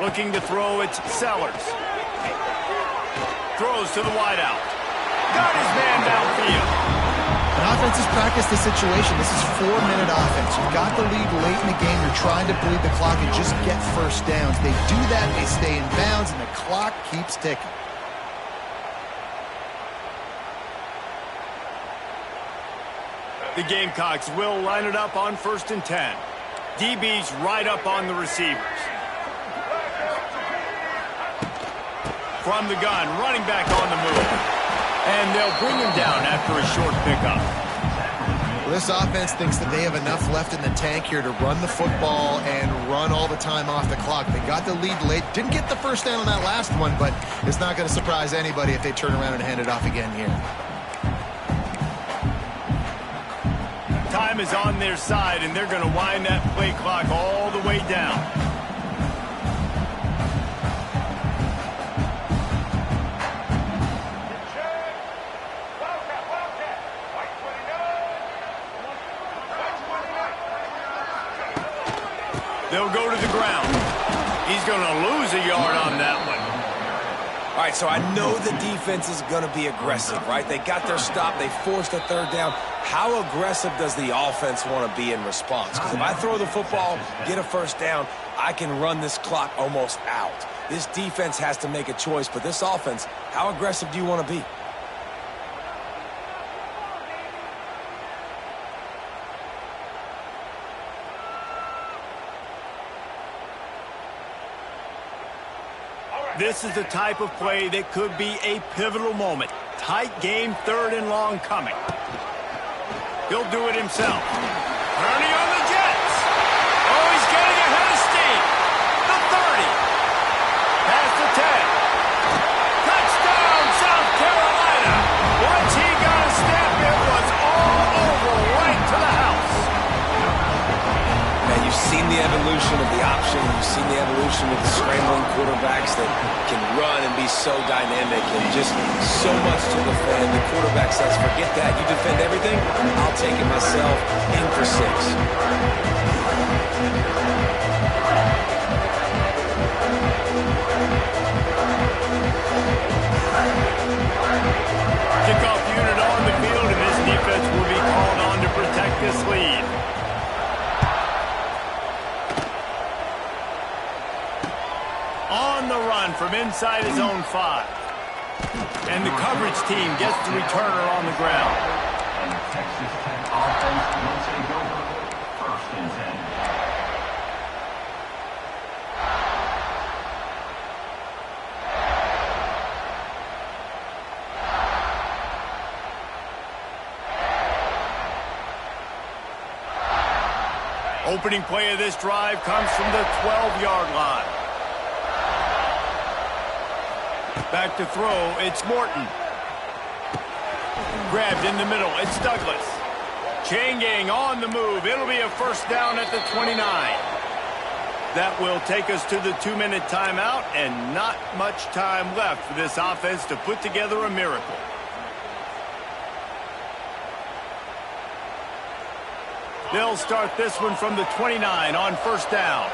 Looking to throw, it's Sellers. Throws to the wideout. Got his man downfield. An offense has practiced the situation. This is 4-minute offense. You've got the lead late in the game. You're trying to bleed the clock and just get first downs. They do that, they stay in bounds, and the clock keeps ticking. The Gamecocks will line it up on 1st and 10. DB's right up on the receivers. From the gun, running back on the move. And they'll bring him down after a short pickup. Well, this offense thinks that they have enough left in the tank here to run the football and run all the time off the clock. They got the lead late. Didn't get the first down on that last one, but it's not going to surprise anybody if they turn around and hand it off again here. Time is on their side, and they're going to wind that play clock all the way down. They'll go to the ground. He's going to lose a yard on that one. All right, so I know the defense is going to be aggressive, right? They got their stop. They forced a third down. How aggressive does the offense want to be in response? Because if I throw the football, get a first down, I can run this clock almost out. This defense has to make a choice, but this offense, how aggressive do you want to be? This is the type of play that could be a pivotal moment. Tight game, 3rd and long coming. He'll do it himself. Ernie on the Jets. Oh, he's getting ahead of steam. The 30. Past the 10. Touchdown, South Carolina. Once he got a step, it was all over right to the house. Man, you've seen the evolution of the option. You've seen the evolution of the scrambling quarterbacks that can run and be so dynamic and just so much to defend. The quarterback says, forget that. You defend everything, I'll take it myself. In for 6. Kickoff unit on the field, and this defense will be called on to protect this lead. On the run from inside his own 5. And the coverage team gets the returner on the ground. And the Texas Tech offense will take over 1st and 10. Opening play of this drive comes from the 12-yard line. Back to throw, it's Morton. Grabbed in the middle, it's Douglas. Chain gang on the move. It'll be a first down at the 29. That will take us to the 2-minute timeout, and not much time left for this offense to put together a miracle. They'll start this one from the 29 on first down.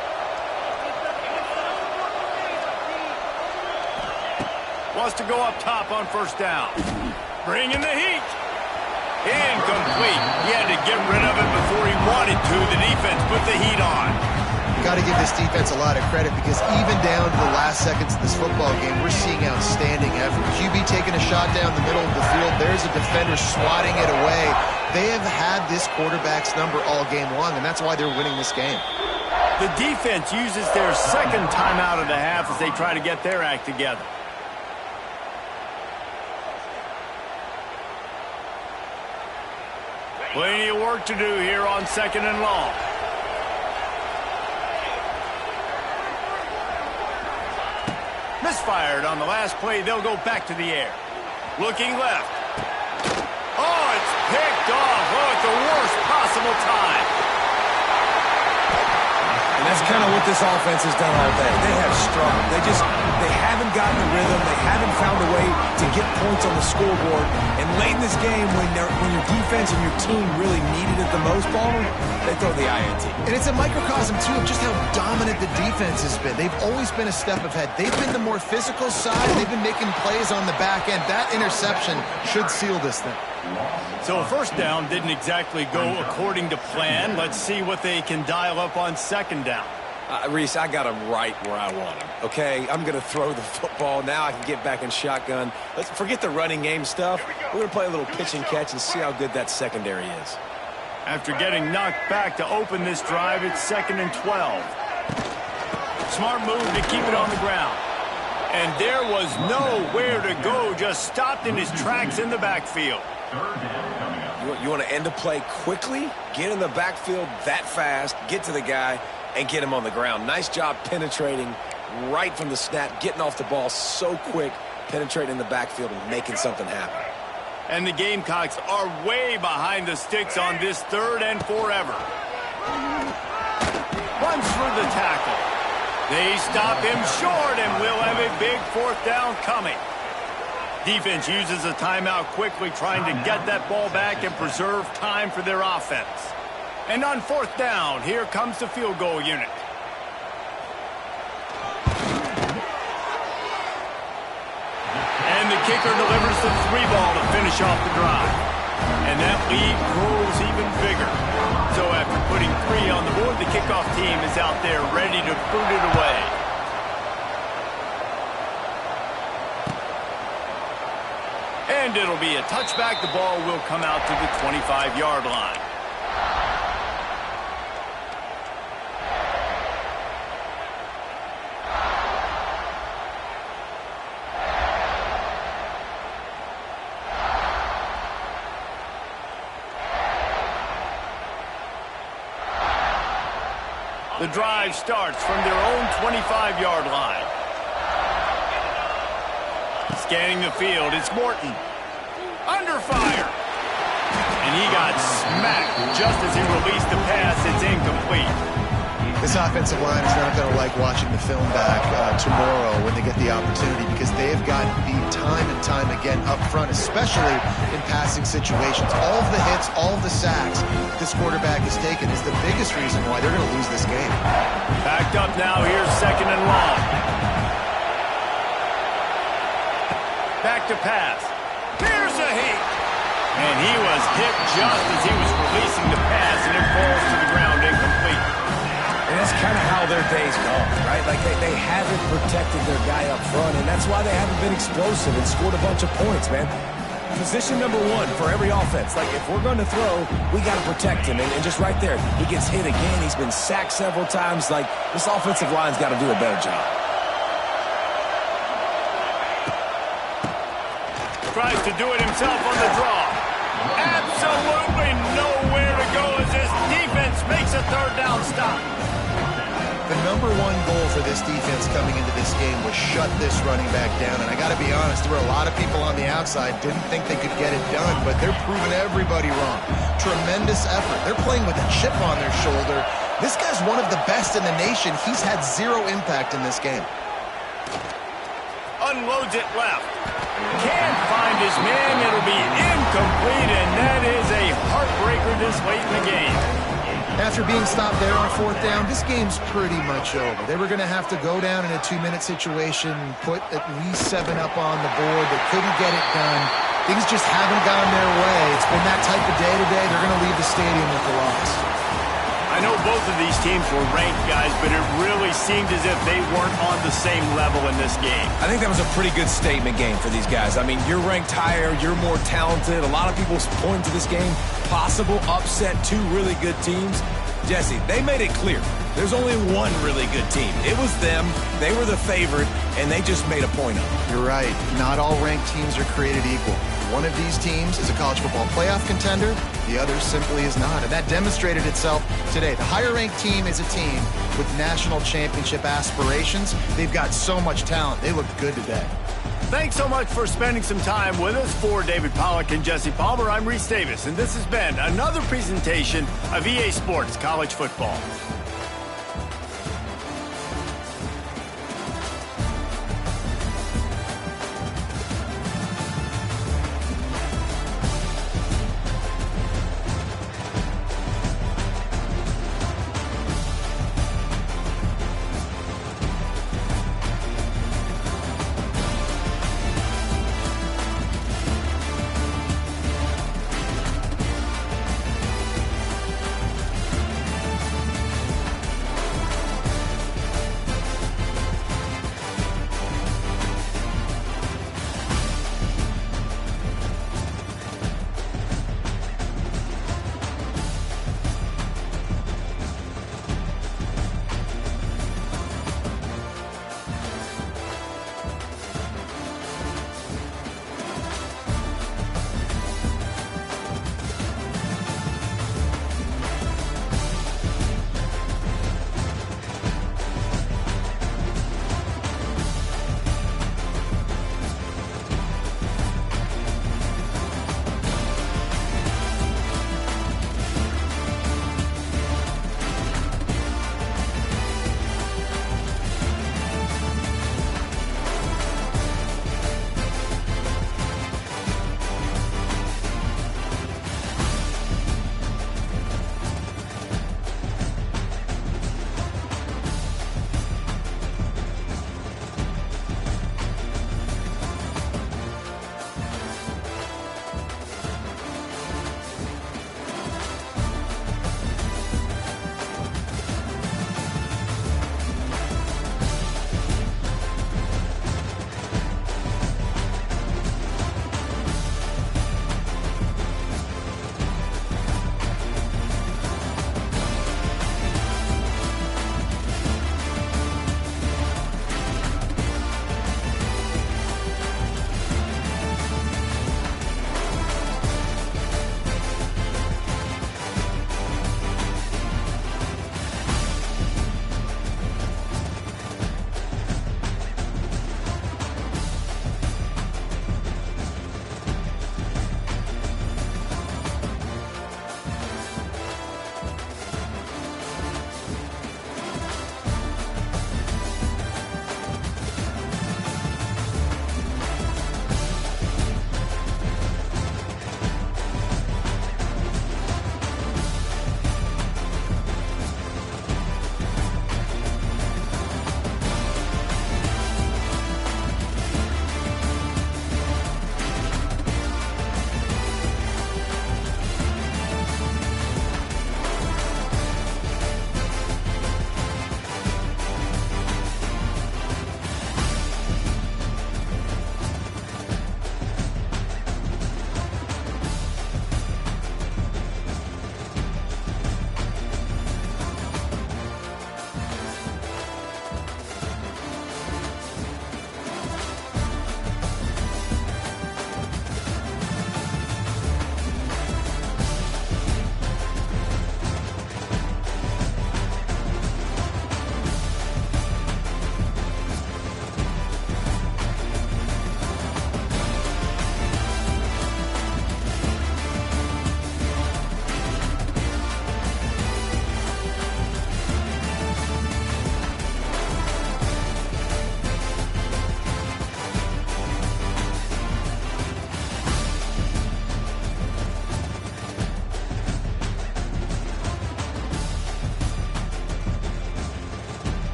Wants to go up top on first down. Bringing the heat. Incomplete. He had to get rid of it before he wanted to. The defense put the heat on. Got to give this defense a lot of credit because even down to the last seconds of this football game, we're seeing outstanding effort. QB taking a shot down the middle of the field. There's a defender swatting it away. They have had this quarterback's number all game long, and that's why they're winning this game. The defense uses their second timeout of the half as they try to get their act together. Plenty of work to do here on 2nd and long. Misfired on the last play. They'll go back to the air. Looking left. Oh, it's picked off. Oh, at the worst possible time. And that's kind of what this offense has done all day. They have struggled. They haven't gotten a rhythm. They haven't found a way to get points on the scoreboard. And late in this game, when your defense and your team really needed it the most, Palmer, they throw the INT. And it's a microcosm, too, of just how dominant the defense has been. They've always been a step ahead. They've been the more physical side. They've been making plays on the back end. That interception should seal this thing. So first down didn't exactly go according to plan. Let's see what they can dial up on second down. Reese, I got him right where I want him, okay? I'm going to throw the football. Now I can get back in shotgun. Let's forget the running game stuff. We're going to play a little pitch and catch and see how good that secondary is. After getting knocked back to open this drive, it's 2nd and 12. Smart move to keep it on the ground. And there was nowhere to go, just stopped in his tracks in the backfield. You want to end a play quickly, get in the backfield that fast, get to the guy, and get him on the ground. Nice job penetrating right from the snap, getting off the ball so quick, penetrating in the backfield and making something happen. And the Gamecocks are way behind the sticks on this 3rd and forever. Runs for the tackle. They stop him short, and we'll have a big 4th down coming. Defense uses a timeout quickly, trying to get that ball back and preserve time for their offense. And on 4th down, here comes the field goal unit. And the kicker delivers the 3 ball to finish off the drive. And that lead grows even bigger. So after putting 3 on the board, the kickoff team is out there ready to boot it away. And it'll be a touchback. The ball will come out to the 25-yard line. The drive starts from their own 25-yard line. Scanning the field, it's Morton. Under fire. And he got smacked just as he released the pass. It's incomplete. This offensive line is not going to like watching the film back tomorrow when they get the opportunity, because they've gotten beat time and time again up front, especially in passing situations. All of the hits, all of the sacks this quarterback has taken is the biggest reason why they're going to lose this game. Backed up now. Here's 2nd and long. Back to pass. Here's a hit. And he was hit just as he was releasing the pass, and it falls to the ground incomplete. And that's kind of how their day's gone, right? Like they haven't protected their guy up front, and that's why they haven't been explosive and scored a bunch of points, man. Position number 1 for every offense. Like, if we're going to throw, we got to protect him. And just right there, he gets hit again. He's been sacked several times. Like, this offensive line's got to do a better job. Tries to do it himself on the draw. Absolutely nowhere to go as this defense makes a 3rd down stop. The number 1 goal for this defense coming into this game was shut this running back down. And I got to be honest, there were a lot of people on the outside didn't think they could get it done, but they're proving everybody wrong. Tremendous effort. They're playing with a chip on their shoulder. This guy's one of the best in the nation. He's had 0 impact in this game. Unloads it left. Can't find his man. It'll be incomplete, and that is a heartbreaker this late in the game. After being stopped there on 4th down, this game's pretty much over. They were going to have to go down in a 2-minute situation, put at least 7 up on the board. They couldn't get it done. Things just haven't gone their way. It's been that type of day today. They're going to leave the stadium with the loss. I know both of these teams were ranked, guys, but it really seemed as if they weren't on the same level in this game. I think that was a pretty good statement game for these guys. I mean, you're ranked higher, you're more talented. A lot of people point to this game, possible upset, 2 really good teams. Jesse, they made it clear. There's only one really good team. It was them. They were the favorite, and they just made a point of it. You're right. Not all ranked teams are created equal. One of these teams is a college football playoff contender. The other simply is not. And that demonstrated itself today. The higher-ranked team is a team with national championship aspirations. They've got so much talent. They look good today. Thanks so much for spending some time with us. For David Pollack and Jesse Palmer, I'm Reese Davis, and this has been another presentation of EA Sports College Football.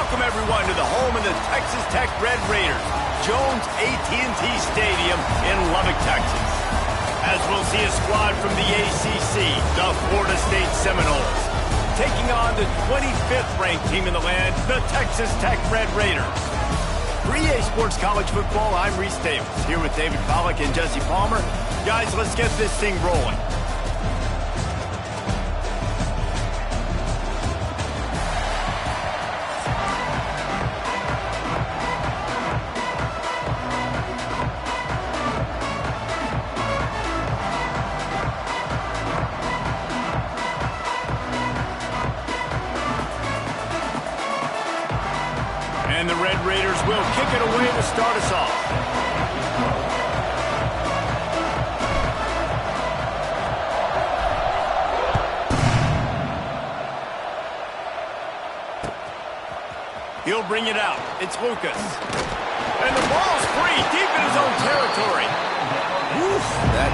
Welcome, everyone, to the home of the Texas Tech Red Raiders, Jones AT&T Stadium in Lubbock, Texas. As we'll see a squad from the ACC, the Florida State Seminoles, taking on the 25th ranked team in the land, the Texas Tech Red Raiders. For EA Sports College Football, I'm Reese Davis, here with David Pollack and Jesse Palmer. Guys, let's get this thing rolling. And the Red Raiders will kick it away to start us off. He'll bring it out. It's Lucas. And the ball's free, deep in his own territory. Woof,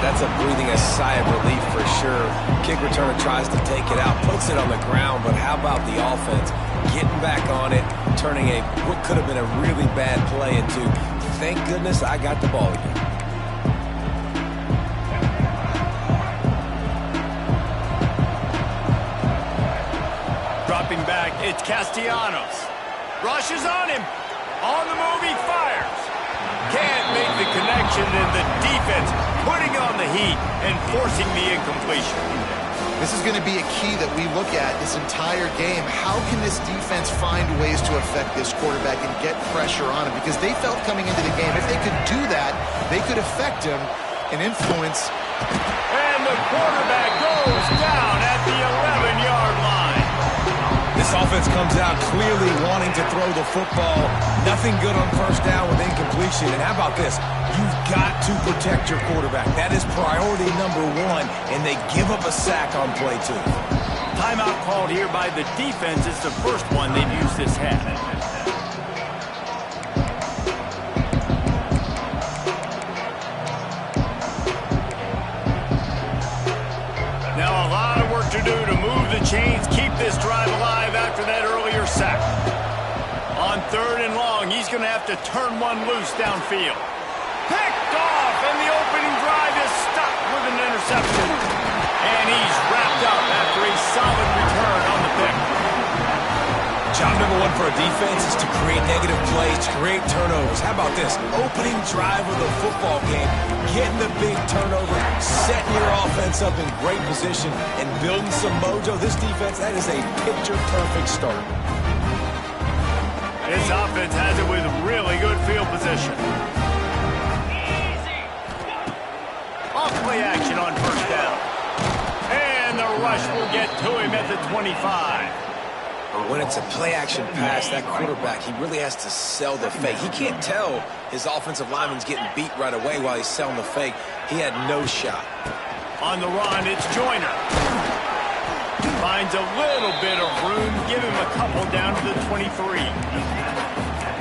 that's a breathing a sigh of relief for sure. Kick returner tries to take it out, puts it on the ground, but how about the offense getting back on it, turning what could have been a really bad play into, thank goodness I got the ball again. Dropping back, it's Castellanos. Rushes on him. On the move, he fires. Can't make the connection, and the defense putting on the heat and forcing the incompletion. This is going to be a key that we look at this entire game. How can this defense find ways to affect this quarterback and get pressure on him? Because they felt coming into the game, if they could do that, they could affect him and influence. And the quarterback goes down at the 11-yard line. This offense comes out clearly wanting to throw the football. Nothing good on first down with incompletion. And how about this? You've got to protect your quarterback. That is priority number one, and they give up a sack on play two. Timeout called here by the defense. It's the first one they've used this half. Now a lot of work to do to move the chains, keep this drive alive after that earlier sack. On 3rd and long, he's going to have to turn one loose downfield. Picked off, and the opening drive is stuck with an interception. And he's wrapped up after a solid return on the pick. Job number one for a defense is to create negative plays, to create turnovers. How about this? Opening drive of the football game, getting the big turnover, setting your offense up in great position, and building some mojo. This defense, that is a picture-perfect start. This offense has it with really good field position. Off play action on first down. And the rush will get to him at the 25. When it's a play-action pass, that quarterback, he really has to sell the fake. He can't tell his offensive lineman's getting beat right away while he's selling the fake. He had no shot. On the run, it's Joyner. Finds a little bit of room. Give him a couple down to the 23.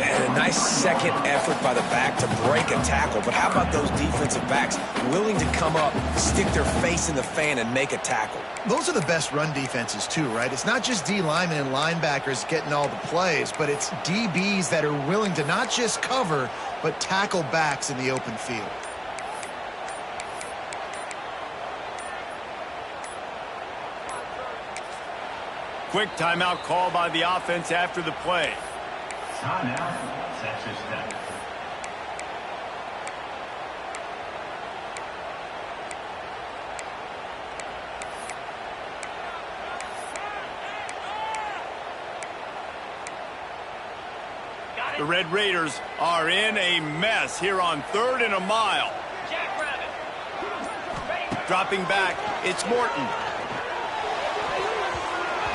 And a nice second effort by the back to break a tackle. But how about those defensive backs willing to come up, stick their face in the fan, and make a tackle? Those are the best run defenses too, right? It's not just D linemen and linebackers getting all the plays, but it's DBs that are willing to not just cover, but tackle backs in the open field. Quick timeout call by the offense after the play. Timeout, Texas Tech. The Red Raiders are in a mess here on 3rd and a mile. Dropping back, it's Morton.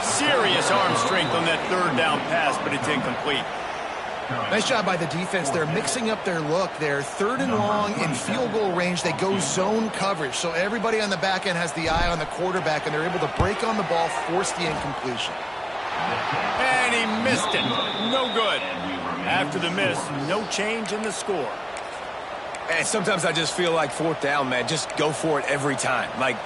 Serious arm strength on that 3rd down pass, but it's incomplete. Nice job by the defense. They're mixing up their look. They're 3rd and long in field goal range. They go zone coverage. So everybody on the back end has the eye on the quarterback, and they're able to break on the ball, force the incompletion. And he missed it. No good. After the miss, no change in the score. And sometimes I just feel like 4th down, man. Just go for it every time. Like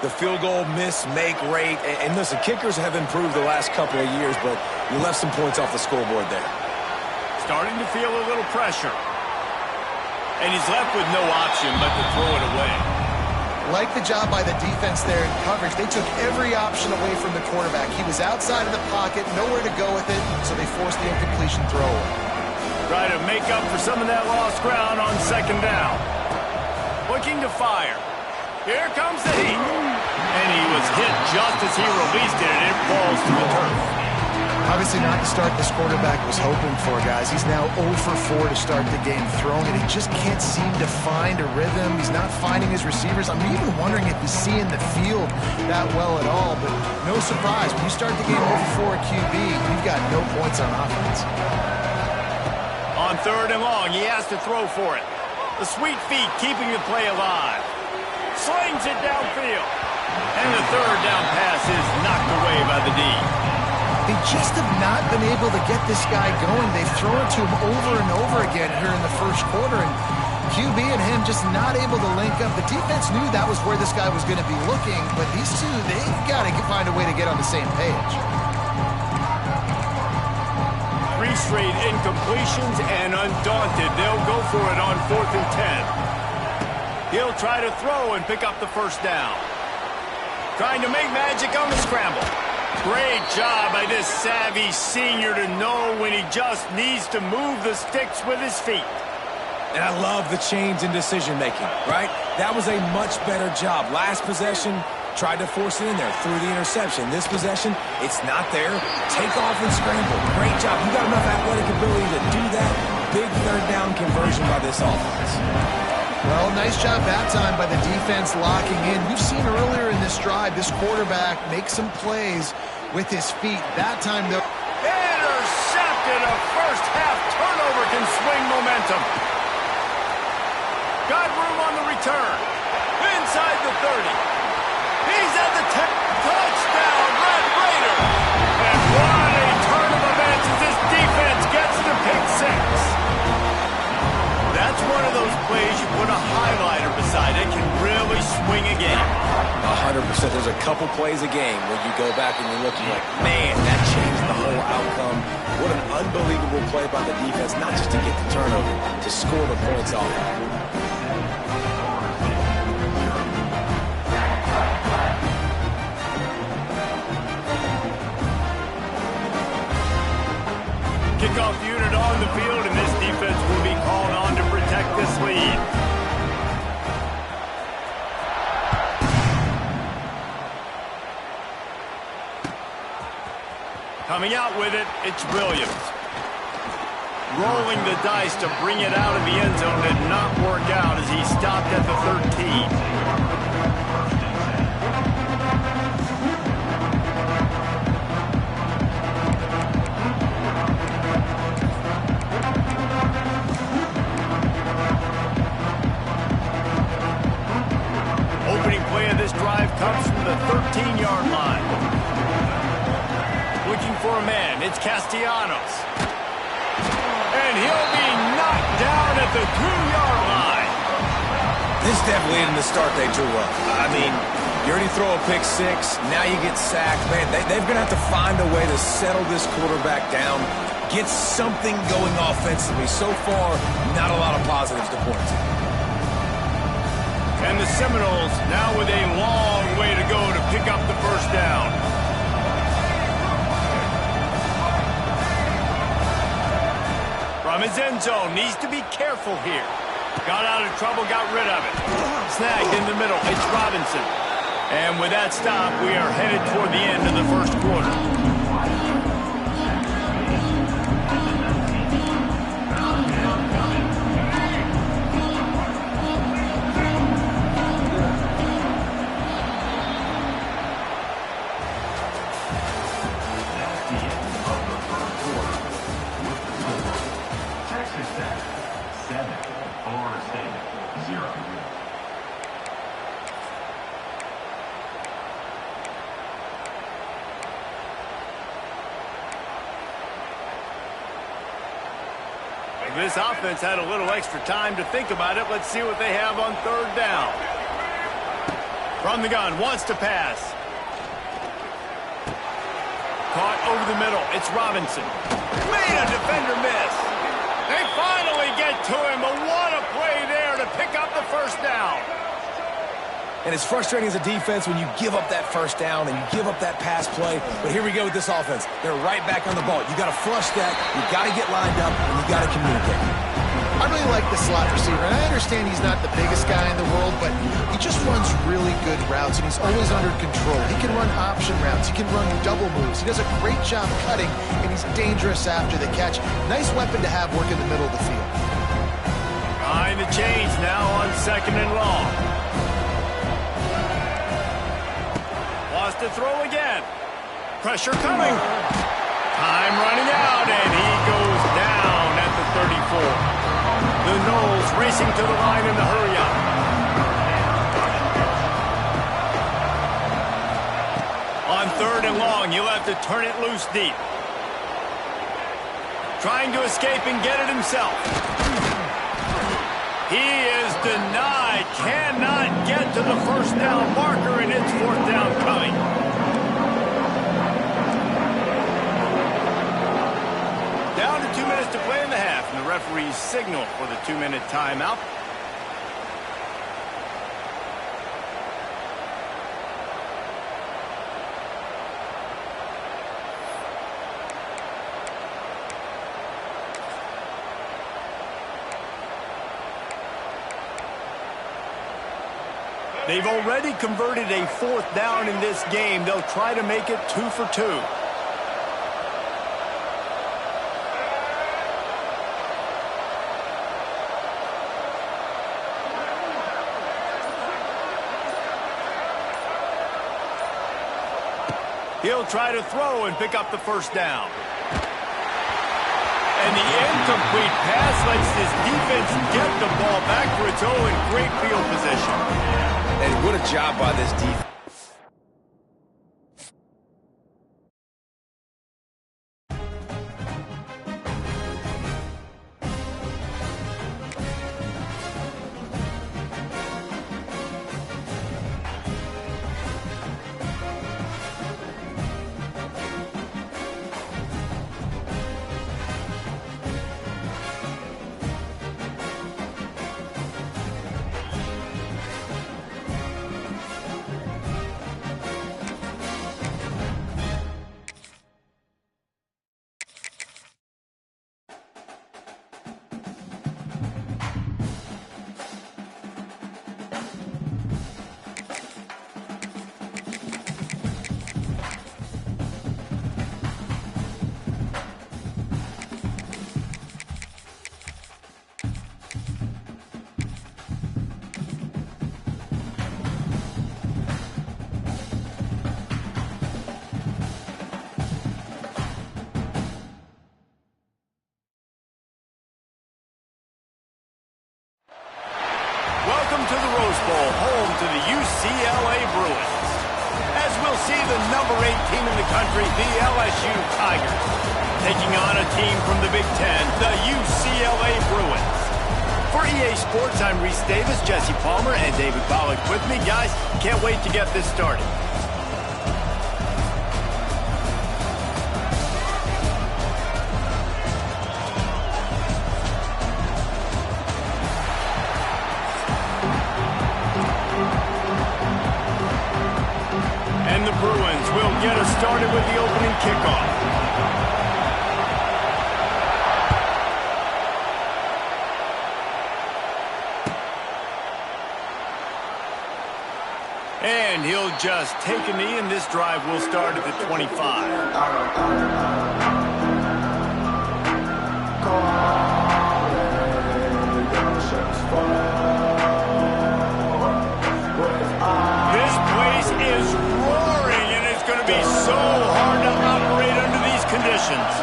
the field goal miss, make rate. And listen, kickers have improved the last couple of years, but You left some points off the scoreboard there. Starting to feel a little pressure. And he's left with no option but to throw it away. Like the job by the defense there in coverage. They took every option away from the quarterback. He was outside of the pocket, nowhere to go with it, so they forced the incompletion throw away. Try to make up for some of that lost ground on second down. Looking to fire. Here comes the heat. And he was hit just as he released it, and it falls to the turf. Obviously not the start this quarterback was hoping for, guys. He's now 0 for 4 to start the game throwing it. He just can't seem to find a rhythm. He's not finding his receivers. I'm even wondering if he's seeing the field that well at all. But no surprise, when you start the game 0 for 4 at QB, you've got no points on offense. On third and long, he has to throw for it. The sweet feet keeping the play alive. Slings it downfield. And the third down pass is knocked away by the D. They just have not been able to get this guy going. They've thrown it to him over and over again here in the first quarter, and QB and him just not able to link up. The defense knew that was where this guy was going to be looking, but these two, they've got to find a way to get on the same page. 3 straight incompletions, and undaunted, they'll go for it on 4th and 10. He'll try to throw and pick up the first down. Trying to make magic on the scramble. Great job by this savvy senior to know when he just needs to move the sticks with his feet. And I love the change in decision-making, right? That was a much better job. Last possession, tried to force it in there through the interception. This possession, it's not there. Take off and scramble. Great job. You got enough athletic ability to do that. Big third down conversion by this offense. Well, nice job that time by the defense locking in. We've seen earlier in this drive, this quarterback make some plays with his feet. That time, though, intercepted. A first-half turnover can swing momentum. Got room on the return. Inside the 30. He's at the 10. Touchdown, Red Raider. And what a turn of events as this defense gets to pick 6. That's one of those plays you put a highlighter beside it, can really swing a game. 100%. There's a couple plays a game where you go back and you're looking like, man, that changed the whole outcome. What an unbelievable play by the defense, not just to get the turnover, to score the points off. Kickoff unit on the field, and this defense will be called on to protect this lead. Coming out with it, it's Williams. Rolling the dice to bring it out of the end zone did not work out as he stopped at the 13. Comes from the 13-yard line. Looking for a man. It's Castellanos. And he'll be knocked down at the 2-yard line. This definitely isn't the start they drew up. I mean, you already throw a pick 6. Now you get sacked. Man, they're going to have to find a way to settle this quarterback down, get something going offensively. So far, not a lot of positives to point to. And the Seminoles now with a long way to go to pick up the first down. From his end zone, needs to be careful here. Got out of trouble, got rid of it. Snagged in the middle, it's Robinson. And with that stop, we are headed toward the end of the first quarter. This offense had a little extra time to think about it. Let's see what they have on third down. From the gun, wants to pass. Caught over the middle. It's Robinson. Made a defender miss. They finally get to him, but what a play there to pick up the first down. And it's frustrating as a defense when you give up that first down and you give up that pass play. But here we go with this offense. They're right back on the ball. You got to flush that. You got to get lined up, and you got to communicate. I really like the slot receiver, and I understand he's not the biggest guy in the world, but he just runs really good routes, and he's always under control. He can run option routes. He can run double moves. He does a great job cutting, and he's dangerous after the catch. Nice weapon to have work in the middle of the field. Behind the chains now on 2nd and long. Lost to throw again. Pressure coming. Time running out, and he goes down at the 34. The Knowles racing to the line in the hurry-up. On 3rd and long, he'll have to turn it loose deep. Trying to escape and get it himself. He is denied. Cannot get to the first down marker, and it's 4th down coming. Down to 2 minutes to play in the half, and the referees signal for the 2-minute timeout. They've already converted a 4th down in this game. They'll try to make it 2 for 2. He'll try to throw and pick up the first down. And the incomplete pass lets this defense get the ball back for its own in great field position. And what a job by this defense. Welcome to the Rose Bowl, home to the UCLA Bruins. As we'll see, the number 8 team in the country, the LSU Tigers, taking on a team from the Big Ten, the UCLA Bruins. For EA Sports, I'm Reese Davis, Jesse Palmer, and David Pollack with me. Guys, can't wait to get this started. And the Bruins will get us started with the opening kickoff. And he'll just take a knee, and this drive will start at the 25. This place is roaring, and it's going to be so hard to operate under these conditions.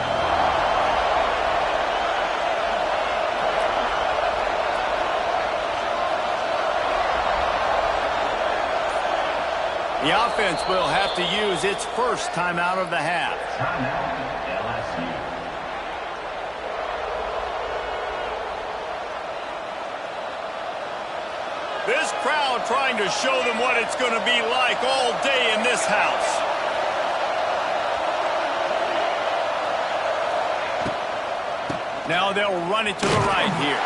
The offense will have to use its first timeout of the half. Timeout, LSU. This crowd trying to show them what it's going to be like all day in this house. Now they'll run it to the right here.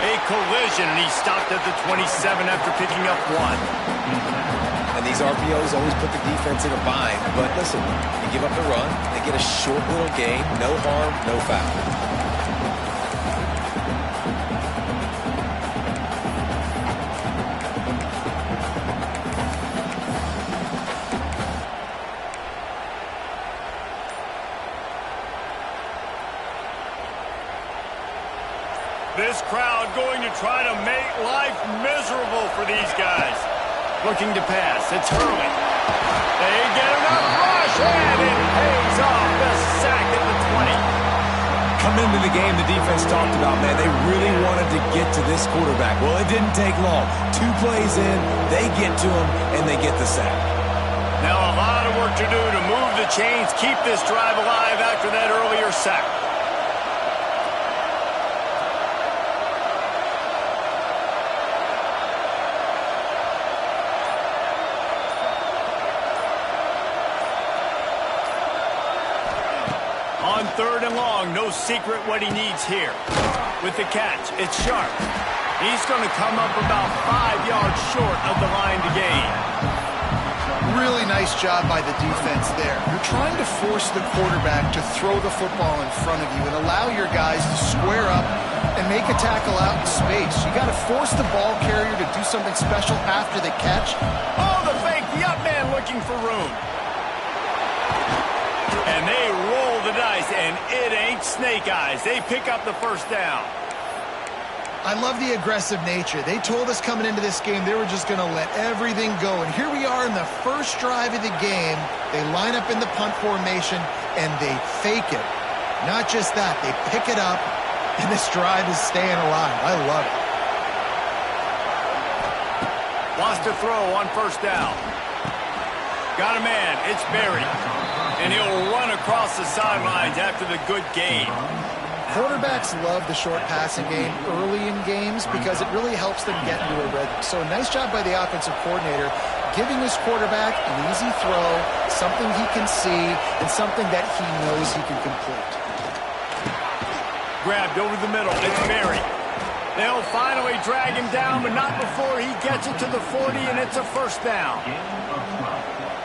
A collision, and he stopped at the 27 after picking up 1. And these RPOs always put the defense in a bind. But listen, you give up the run, they get a short little gain, no harm, no foul. This crowd going to try to make life miserable for these guys. Looking to pass. It's Hurley. They get enough rush, and it pays off. The sack at the 20. Coming into the game, the defense talked about, man, they really wanted to get to this quarterback. Well, it didn't take long. 2 plays in, they get to him, and they get the sack. Now a lot of work to do to move the chains, keep this drive alive after that earlier sack. On 3rd and long, no secret what he needs here. With the catch, it's Sharp. He's going to come up about 5 yards short of the line to gain. Really nice job by the defense there. You're trying to force the quarterback to throw the football in front of you and allow your guys to square up and make a tackle out in space. You got to force the ball carrier to do something special after the catch. Oh, the fake, the up man looking for room. And they roll the dice, and it ain't snake eyes. They pick up the first down. I love the aggressive nature. They told us coming into this game they were just going to let everything go. And here we are in the first drive of the game. They line up in the punt formation, and they fake it. Not just that, they pick it up, and this drive is staying alive. I love it. Wants to throw on first down. Got a man. It's Berry. And he'll run across the sidelines after the good gain. Quarterbacks love the short passing game early in games because it really helps them get into a rhythm. So nice job by the offensive coordinator giving his quarterback an easy throw, something he can see, and something that he knows he can complete. Grabbed over the middle. It's Berry. They'll finally drag him down, but not before he gets it to the 40, and it's a first down.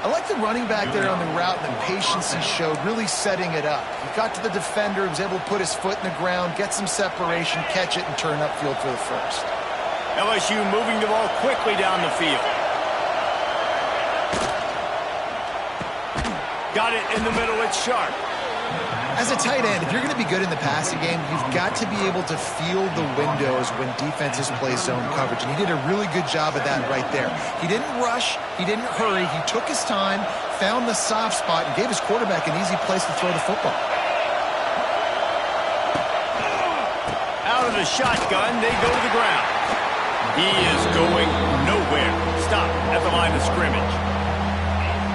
I like the running back there on the route and the patience he showed, really setting it up. He got to the defender, was able to put his foot in the ground, get some separation, catch it, and turn upfield for the first. LSU moving the ball quickly down the field. Got it in the middle, it's Sharp. As a tight end, if you're going to be good in the passing game, you've got to be able to feel the windows when defenses play zone coverage. And he did a really good job of that right there. He didn't rush. He didn't hurry. He took his time, found the soft spot, and gave his quarterback an easy place to throw the football. Out of the shotgun, they go to the ground. He is going nowhere. Stop at the line of scrimmage.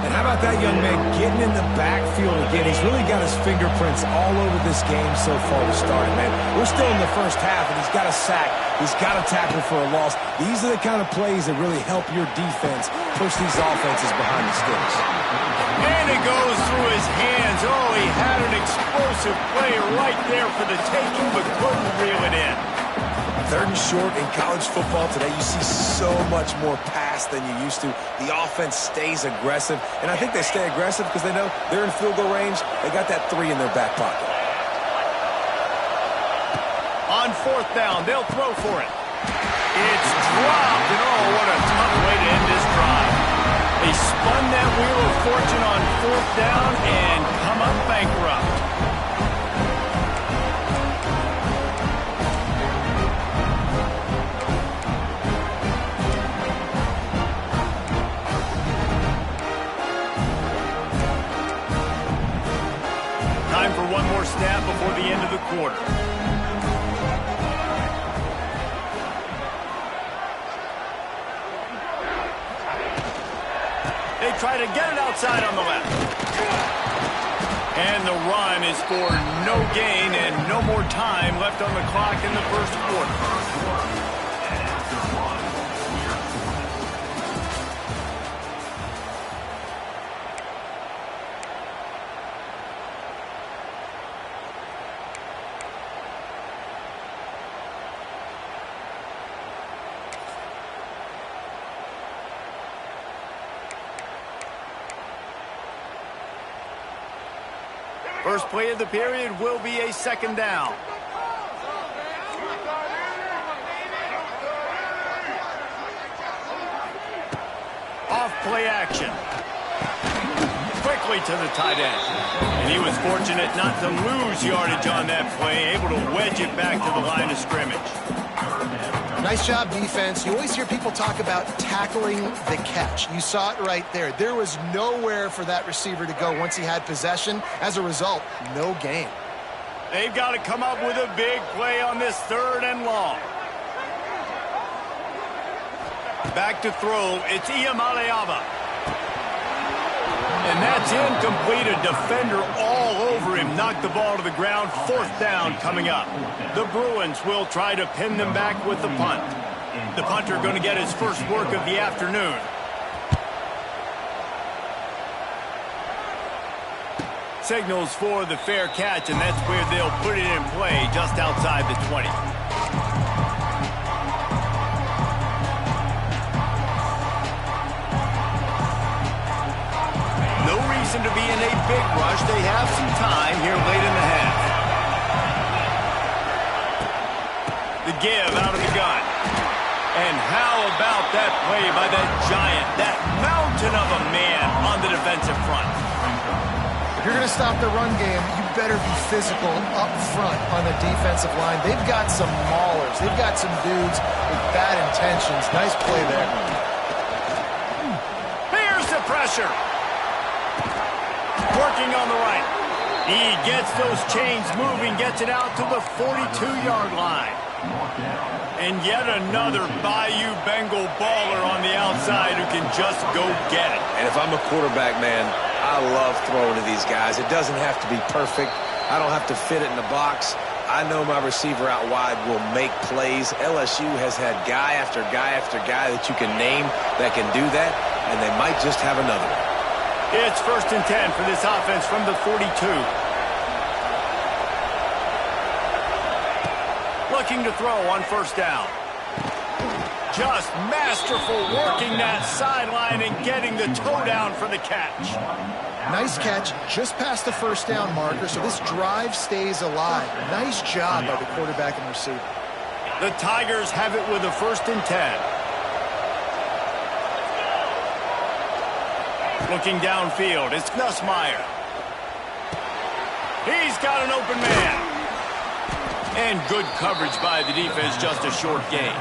And how about that young man getting in the backfield again? He's really got his fingerprints all over this game so far to start, man. We're still in the first half, and he's got a sack. He's got a tackle for a loss. These are the kind of plays that really help your defense push these offenses behind the sticks. And it goes through his hands. Oh, he had an explosive play right there for the taking, but couldn't reel it in. 3rd and short in college football today, you see so much more pass than you used to. The offense stays aggressive, and I think they stay aggressive because they know they're in field goal range. They got that 3 in their back pocket. On 4th down, they'll throw for it. It's dropped, and oh, what a tough way to end this drive. They spun that wheel of fortune on 4th down and come up bankrupt. Time for one more snap before the end of the quarter. They try to get it outside on the left. And the run is for no gain and no more time left on the clock in the first quarter. First play of the period will be a second down. Off play action. Quickly to the tight end. And he was fortunate not to lose yardage on that play, able to wedge it back to the line of scrimmage. Nice job, defense. You always hear people talk about tackling the catch. You saw it right there. There was nowhere for that receiver to go once he had possession. As a result, no gain. They've got to come up with a big play on this 3rd and long. Back to throw, it's Iamaleava. And that's incomplete. A defender all over him. Knocked the ball to the ground. 4th down coming up. The Bruins will try to pin them back with the punt. The punter going to get his first work of the afternoon. Signals for the fair catch, and that's where they'll put it in play just outside the 20. To be in a big rush. They have some time here late in the half. The give out of the gun. And how about that play by that giant, that mountain of a man on the defensive front? If you're going to stop the run game, you better be physical up front on the defensive line. They've got some maulers. They've got some dudes with bad intentions. Nice play there. Here's the pressure. Working on the right. He gets those chains moving, gets it out to the 42-yard line. And yet another Bayou Bengal baller on the outside who can just go get it. And if I'm a quarterback, man, I love throwing to these guys. It doesn't have to be perfect. I don't have to fit it in the box. I know my receiver out wide will make plays. LSU has had guy after guy after guy that you can name that can do that, and they might just have another one. It's 1st and 10 for this offense from the 42. Looking to throw on 1st down. Just masterful working that sideline and getting the toe down for the catch. Nice catch just past the 1st down marker, so this drive stays alive. Nice job by the quarterback and receiver. The Tigers have it with a 1st and 10. Looking downfield, it's Nussmeier. He's got an open man. And good coverage by the defense, just a short gain.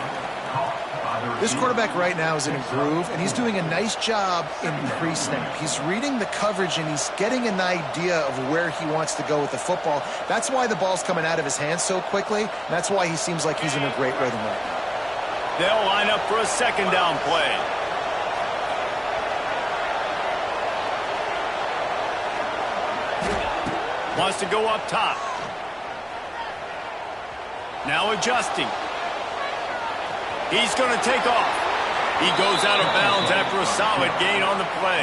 This quarterback right now is in a groove, and he's doing a nice job in pre-snap. He's reading the coverage, and he's getting an idea of where he wants to go with the football. That's why the ball's coming out of his hands so quickly, and that's why he seems like he's in a great rhythm right now. They'll line up for a 2nd down play. Wants to go up top. Now adjusting. He's going to take off. He goes out of bounds after a solid gain on the play.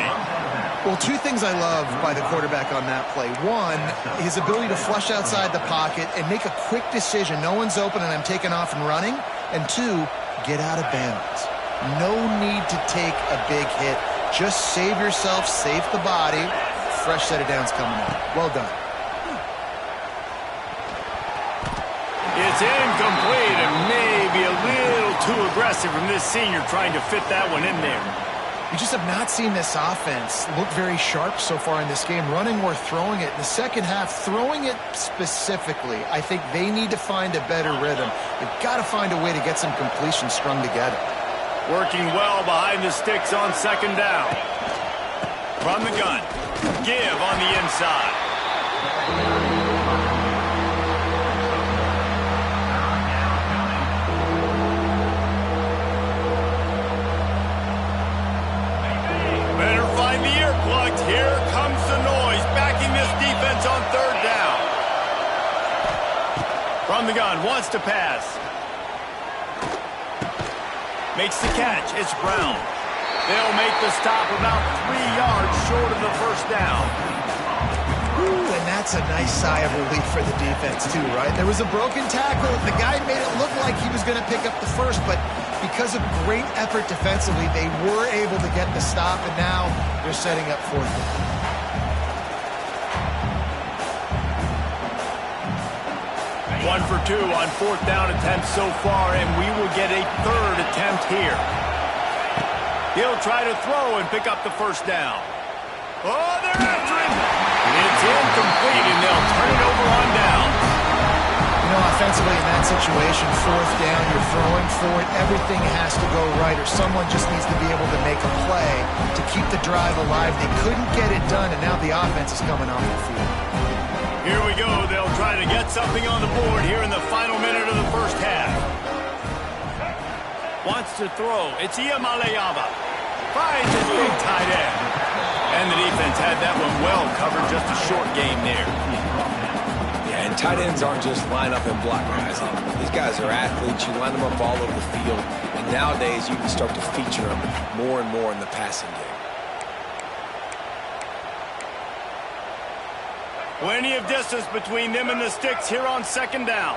Well, 2 things I love by the quarterback on that play. 1, his ability to flush outside the pocket and make a quick decision. No one's open and I'm taking off and running. And 2, get out of bounds. No need to take a big hit. Just save yourself, save the body. Fresh set of downs coming up. Well done. It's incomplete and maybe a little too aggressive from this senior trying to fit that one in there. You just have not seen this offense look very sharp so far in this game, running or throwing it. In the second half, throwing it specifically, I think they need to find a better rhythm. They've got to find a way to get some completions strung together. Working well behind the sticks on 2nd down. From the gun. Give on the inside. Here comes the noise, backing this defense on 3rd down. From the gun, wants to pass. Makes the catch, it's Brown. They'll make the stop about 3 yards short of the 1st down. Ooh, and that's a nice sigh of relief for the defense too, right? There was a broken tackle. The guy made it look like he was going to pick up the first, but because of great effort defensively, they were able to get the stop, and now they're setting up 4th. 1 for 2 on 4th down attempts so far, and we will get a 3rd attempt here. He'll try to throw and pick up the 1st down. Oh, they're after him! It's incomplete, and they'll turn it over on down. You know, offensively in that situation, 4th down, you're throwing for it. Everything has to go right, or someone just needs to be able to make a play to keep the drive alive. They couldn't get it done, and now the offense is coming off the field. Here we go. They'll try to get something on the board here in the final minute of the 1st half. Wants to throw. It's Iamaleava. Finds his big tight end. And the defense had that one well covered. Just a short game there. Yeah, and tight ends aren't just line up and block guys. These guys are athletes. You line them up all over the field. And nowadays, you can start to feature them more and more in the passing game. Plenty of distance between them and the sticks here on 2nd down.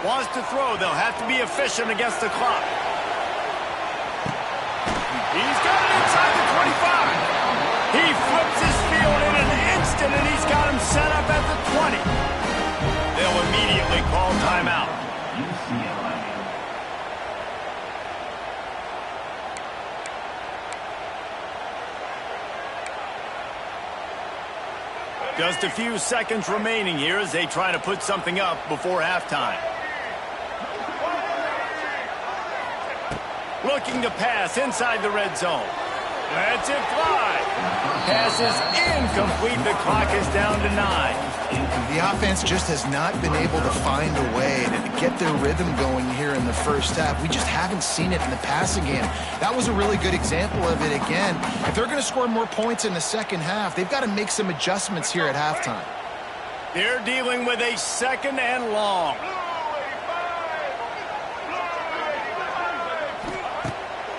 Wants to throw. They'll have to be efficient against the clock. He's got it inside the 25. He flips his field in an instant, and he's got him set up at the 20. They'll immediately call timeout. Just a few seconds remaining here as they try to put something up before halftime. Looking to pass inside the red zone. Lets it fly. Pass is incomplete. The clock is down to 9. The offense just has not been able to find a way to get their rhythm going here in the 1st half. We just haven't seen it in the passing game. That was a really good example of it again. If they're going to score more points in the 2nd half, they've got to make some adjustments here at halftime. They're dealing with a 2nd and long.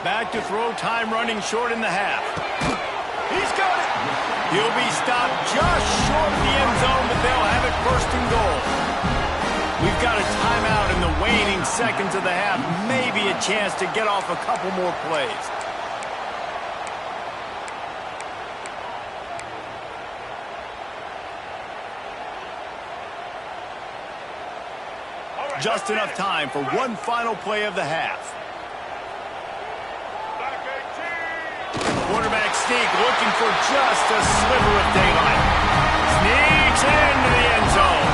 Back to throw, time running short in the half. He's got it. He'll be stopped just short of the end zone, but they'll have it 1st and goal. We've got a timeout in the waning seconds of the half. Maybe a chance to get off a couple more plays. Just enough time for one final play of the half. Quarterback sneak, looking for just a sliver of daylight. Sneaks into the end zone.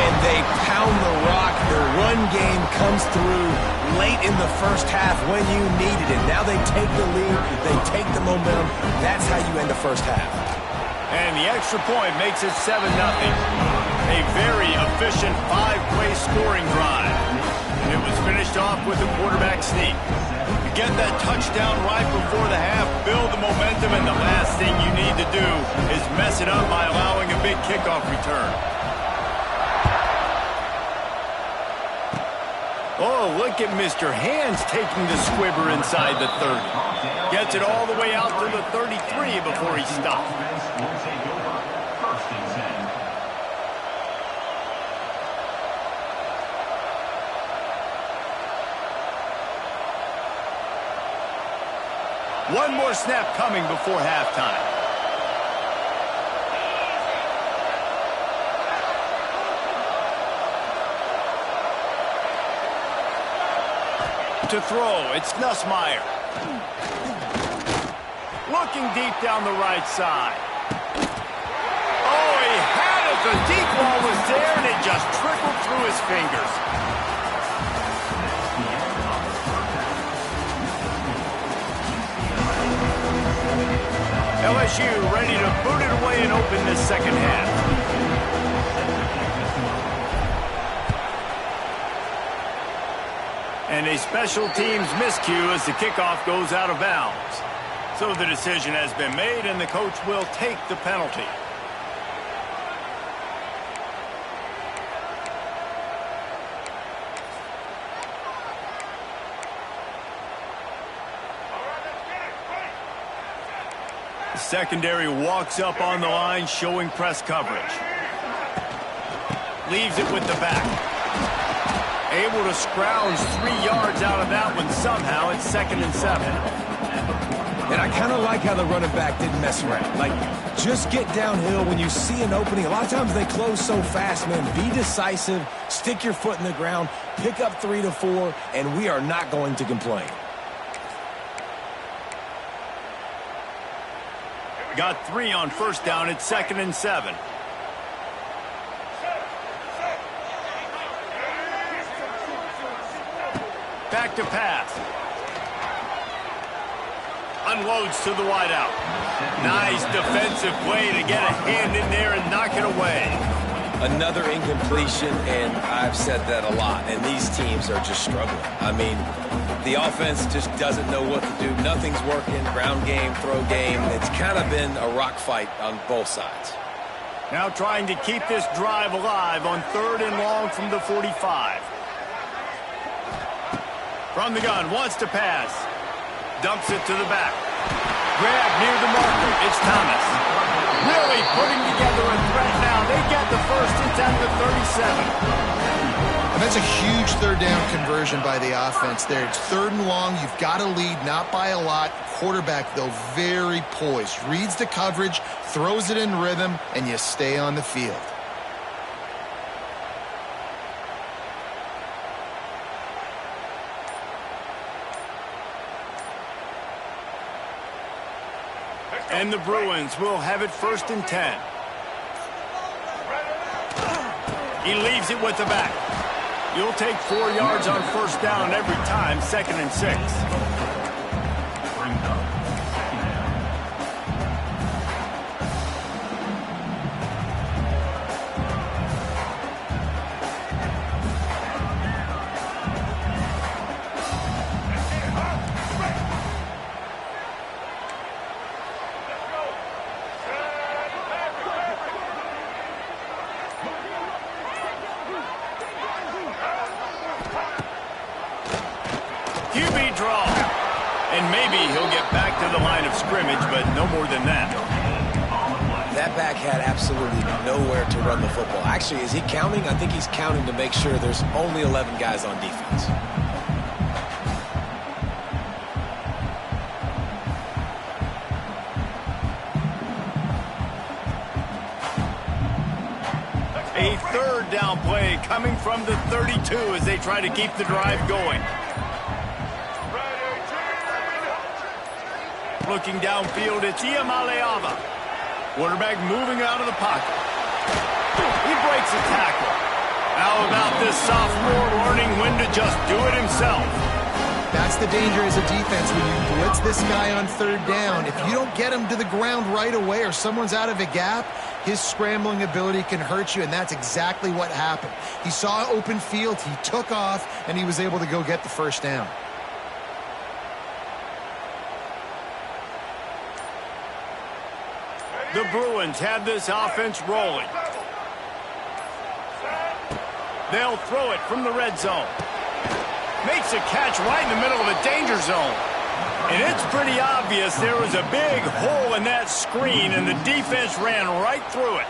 And they pound the rock. The run game comes through late in the 1st half when you needed it. Now they take the lead. They take the momentum. That's how you end the 1st half. And the extra point makes it 7-0. A very efficient 5-play scoring drive. And it was finished off with a quarterback sneak. You get that touchdown right before the half, build the momentum, and the last thing you need to do is mess it up by allowing a big kickoff return. Oh, look at Mr. Hands taking the squibber inside the 30. Gets it all the way out to the 33 before he stops. One more snap coming before halftime. To throw, it's Nussmeier. Looking deep down the right side. Oh, he had it. The deep ball was there, and it just trickled through his fingers. LSU ready to boot it away and open this 2nd half. And a special teams miscue as the kickoff goes out of bounds. So the decision has been made, and the coach will take the penalty. The secondary walks up on the line, showing press coverage. Leaves it with the back. Able to scrounge 3 yards out of that one somehow. It's 2nd and 7. And And I kind of like how the running back didn't mess around. Like, just get downhill when you see an opening. A lot of times they close so fast, man. Be decisive, stick your foot in the ground, pick up 3 to 4, and we are not going to complain. Got 3 on first down. It's 2nd and 7. Back to pass. Unloads to the wideout. Nice defensive play to get a hand in there and knock it away. Another incompletion, and I've said that a lot, and these teams are just struggling. I mean, the offense just doesn't know what to do. Nothing's working. Ground game, throw game. It's kind of been a rock fight on both sides. Now trying to keep this drive alive on 3rd and long from the 45. From the gun, wants to pass. Dumps it to the back. Grab near the marker. It's Thomas. Really putting together a threat now. They get the first inside the 37. And that's a huge 3rd down conversion by the offense there. It's 3rd and long. You've got to lead, not by a lot. Quarterback, though, very poised. Reads the coverage, throws it in rhythm, and you stay on the field. And the Bruins will have it 1st and 10. He leaves it with the back. You'll take 4 yards on first down every time, 2nd and 6. QB draw. And maybe he'll get back to the line of scrimmage, but no more than that. That back had absolutely nowhere to run the football. Actually, is he counting? I think he's counting to make sure there's only 11 guys on defense. A 3rd down play coming from the 32 as they try to keep the drive going. Looking downfield, it's Iamaleava. Quarterback moving out of the pocket. He breaks a tackle. How about this sophomore learning when to just do it himself? That's the danger as a defense when you blitz this guy on 3rd down. If you don't get him to the ground right away or someone's out of a gap, his scrambling ability can hurt you, and that's exactly what happened. He saw open field, he took off, and he was able to go get the first down. The Bruins have this offense rolling. They'll throw it from the red zone. Makes a catch right in the middle of a danger zone. And it's pretty obvious there was a big hole in that screen, and the defense ran right through it.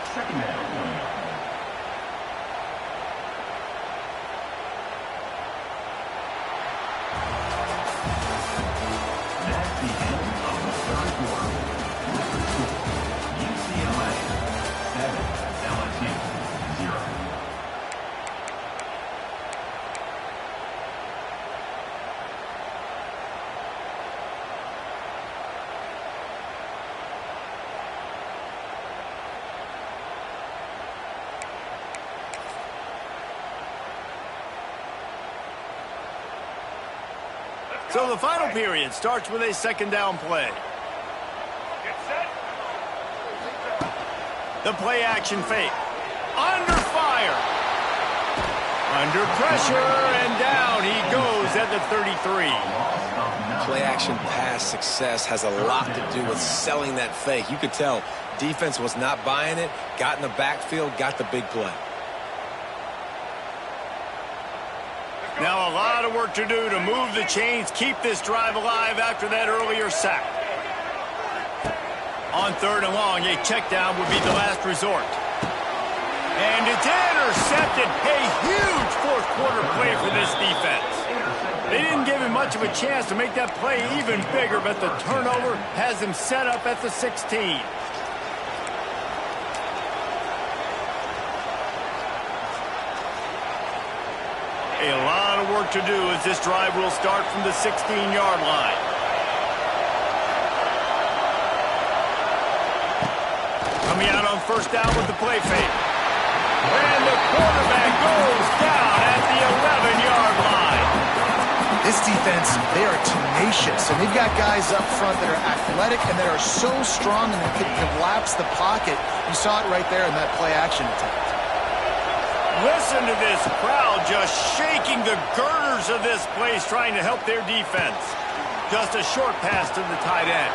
So the final period starts with a 2nd down play. The play action fake. Under fire. Under pressure, and down he goes at the 33. Play action pass success has a lot to do with selling that fake. You could tell defense was not buying it, got in the backfield, got the big play. Now a lot of work to do to move the chains, keep this drive alive after that earlier sack. On 3rd and long, a check down would be the last resort. And it's intercepted. A huge 4th quarter play for this defense. They didn't give him much of a chance to make that play even bigger, but the turnover has him set up at the 16. A lot of work to do as this drive will start from the 16-yard line. Coming out on first down with the play fake. And the quarterback goes down at the 11-yard line. This defense, they are tenacious, and they've got guys up front that are athletic and that are so strong and that can collapse the pocket. You saw it right there in that play-action attempt. Listen to this crowd just shaking the girders of this place, trying to help their defense. Just a short pass to the tight end.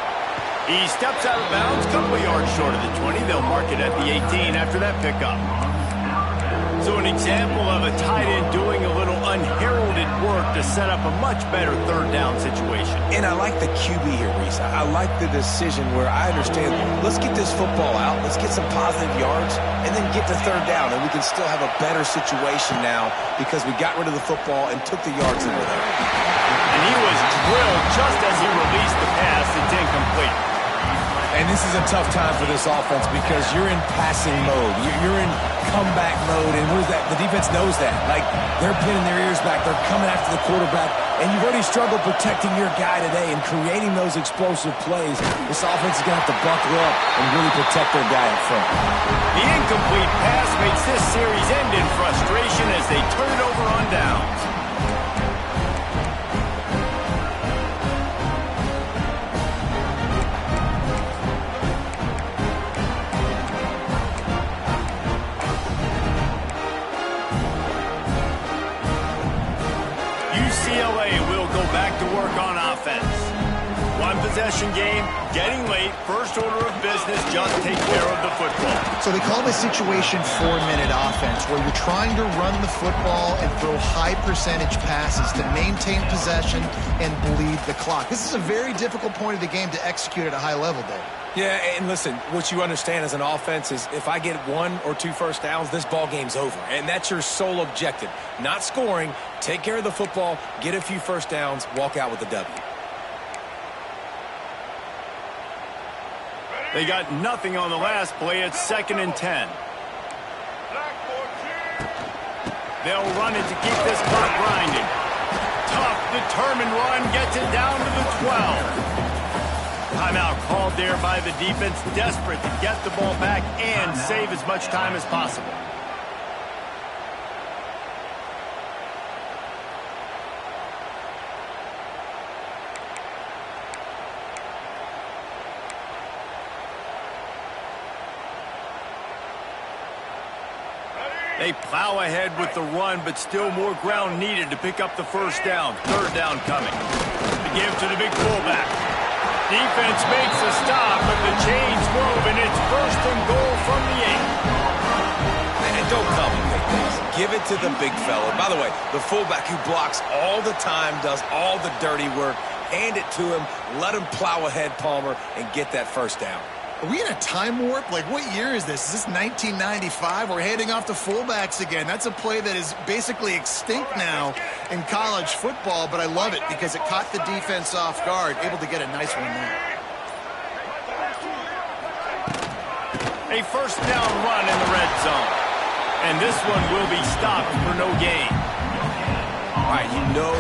He steps out of bounds, a couple yards short of the 20. They'll mark it at the 18 after that pickup. So an example of a tight end doing a little unheralded work to set up a much better third down situation. And I like the QB here, Reese. I like the decision where I understand, let's get this football out, let's get some positive yards, and then get to third down, and we can still have a better situation now because we got rid of the football and took the yards that were there. And he was drilled just as he released the pass. It's incomplete. And this is a tough time for this offense because you're in passing mode. You're in comeback mode, and what is that? The defense knows that. Like, they're pinning their ears back. They're coming after the quarterback, and you've already struggled protecting your guy today and creating those explosive plays. This offense is going to have to buckle up and really protect their guy up front. The incomplete pass makes this series end in frustration as they turn it over on downs. UCLA will go back to work on offense. One possession game, getting late, first order of business, just take care of the football. So they call this situation 4-minute offense, where you're trying to run the football and throw high percentage passes to maintain possession and bleed the clock. This is a very difficult point of the game to execute at a high level, Dave. Yeah, and listen, what you understand as an offense is if I get 1 or 2 first downs, this ball game's over. And that's your sole objective. Not scoring, take care of the football, get a few first downs, walk out with the W. They got nothing on the last play. It's 2nd and 10. They'll run it to keep this clock grinding. Tough, determined run, gets it down to the 12. Timeout called there by the defense, desperate to get the ball back and save as much time as possible. They plow ahead with the run, but still more ground needed to pick up the first down. Third down coming. To give to the big fullback. Defense makes a stop, but the chains move, and it's 1st and goal from the 8. And don't complicate things. Give it to the big fella. By the way, the fullback who blocks all the time, does all the dirty work. Hand it to him. Let him plow ahead, Palmer, and get that first down. Are we in a time warp? Like, what year is this? Is this 1995? We're handing off to fullbacks again. That's a play that is basically extinct now in college football, but I love it because it caught the defense off guard, able to get a nice one there. A first down run in the red zone. And this one will be stopped for no gain. All right, you know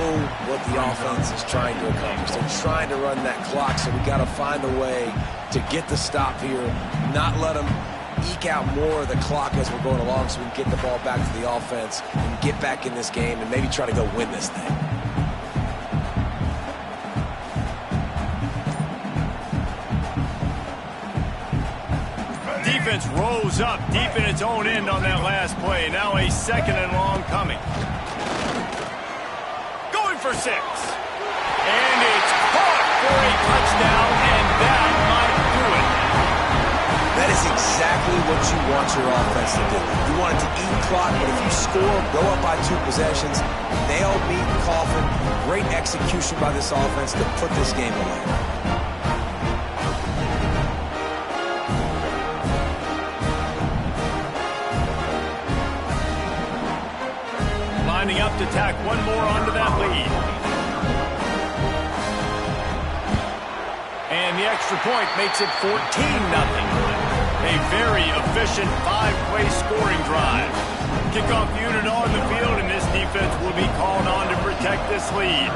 what the offense is trying to accomplish. They're trying to run that clock, so we got to find a way to get the stop here, not let them eke out more of the clock as we're going along so we can get the ball back to the offense and get back in this game and maybe try to go win this thing. Defense rose up deep in its own end on that last play. Now a 2nd and long coming. Going for 6. And it's caught for a touchdown, and that might do it. That is exactly what you want your offense to do. You want it to eat clock, but if you score, go up by 2 possessions, nail, beat, coffin. Great execution by this offense to put this game away. Lining up to tack one more onto that lead. and the extra point makes it 14-0. A very efficient 5-play scoring drive. Kickoff unit on the field, and this defense will be called on to protect this lead.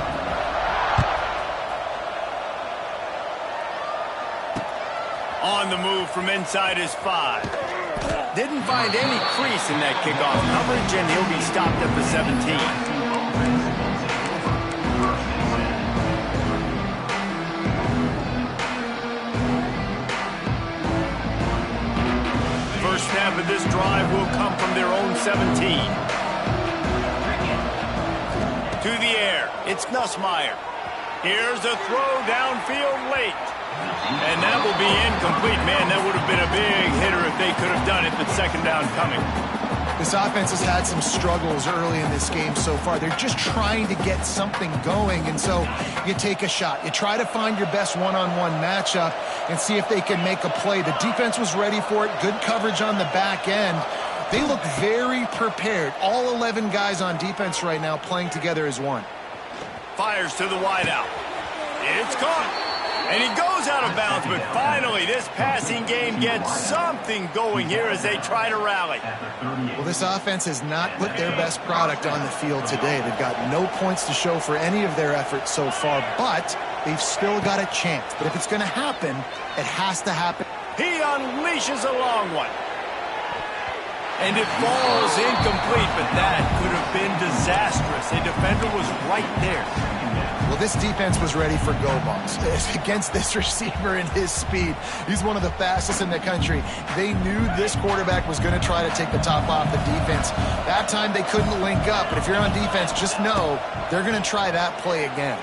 On the move from inside his 5. Didn't find any crease in that kickoff coverage, and he'll be stopped at the 17. First snap of this drive will come from their own 17. To the air, it's Nussmeier. Here's a throw downfield late. And that will be incomplete. Man, that would have been a big hitter if they could have done it, but second down coming. This offense has had some struggles early in this game so far. They're just trying to get something going, and so you take a shot. You try to find your best one-on-one matchup and see if they can make a play. The defense was ready for it. Good coverage on the back end. They look very prepared. All 11 guys on defense right now playing together as one. Fires to the wideout. It's caught. And he goes out of bounds, but finally this passing game gets something going here as they try to rally. Well, this offense has not put their best product on the field today. They've got no points to show for any of their efforts so far, but they've still got a chance. But if it's going to happen, it has to happen. He unleashes a long one. And it falls incomplete, but that could have been disastrous. A defender was right there. Well, this defense was ready for go balls against this receiver and his speed. He's one of the fastest in the country. They knew this quarterback was going to try to take the top off the defense. That time they couldn't link up, but if you're on defense, just know they're going to try that play again.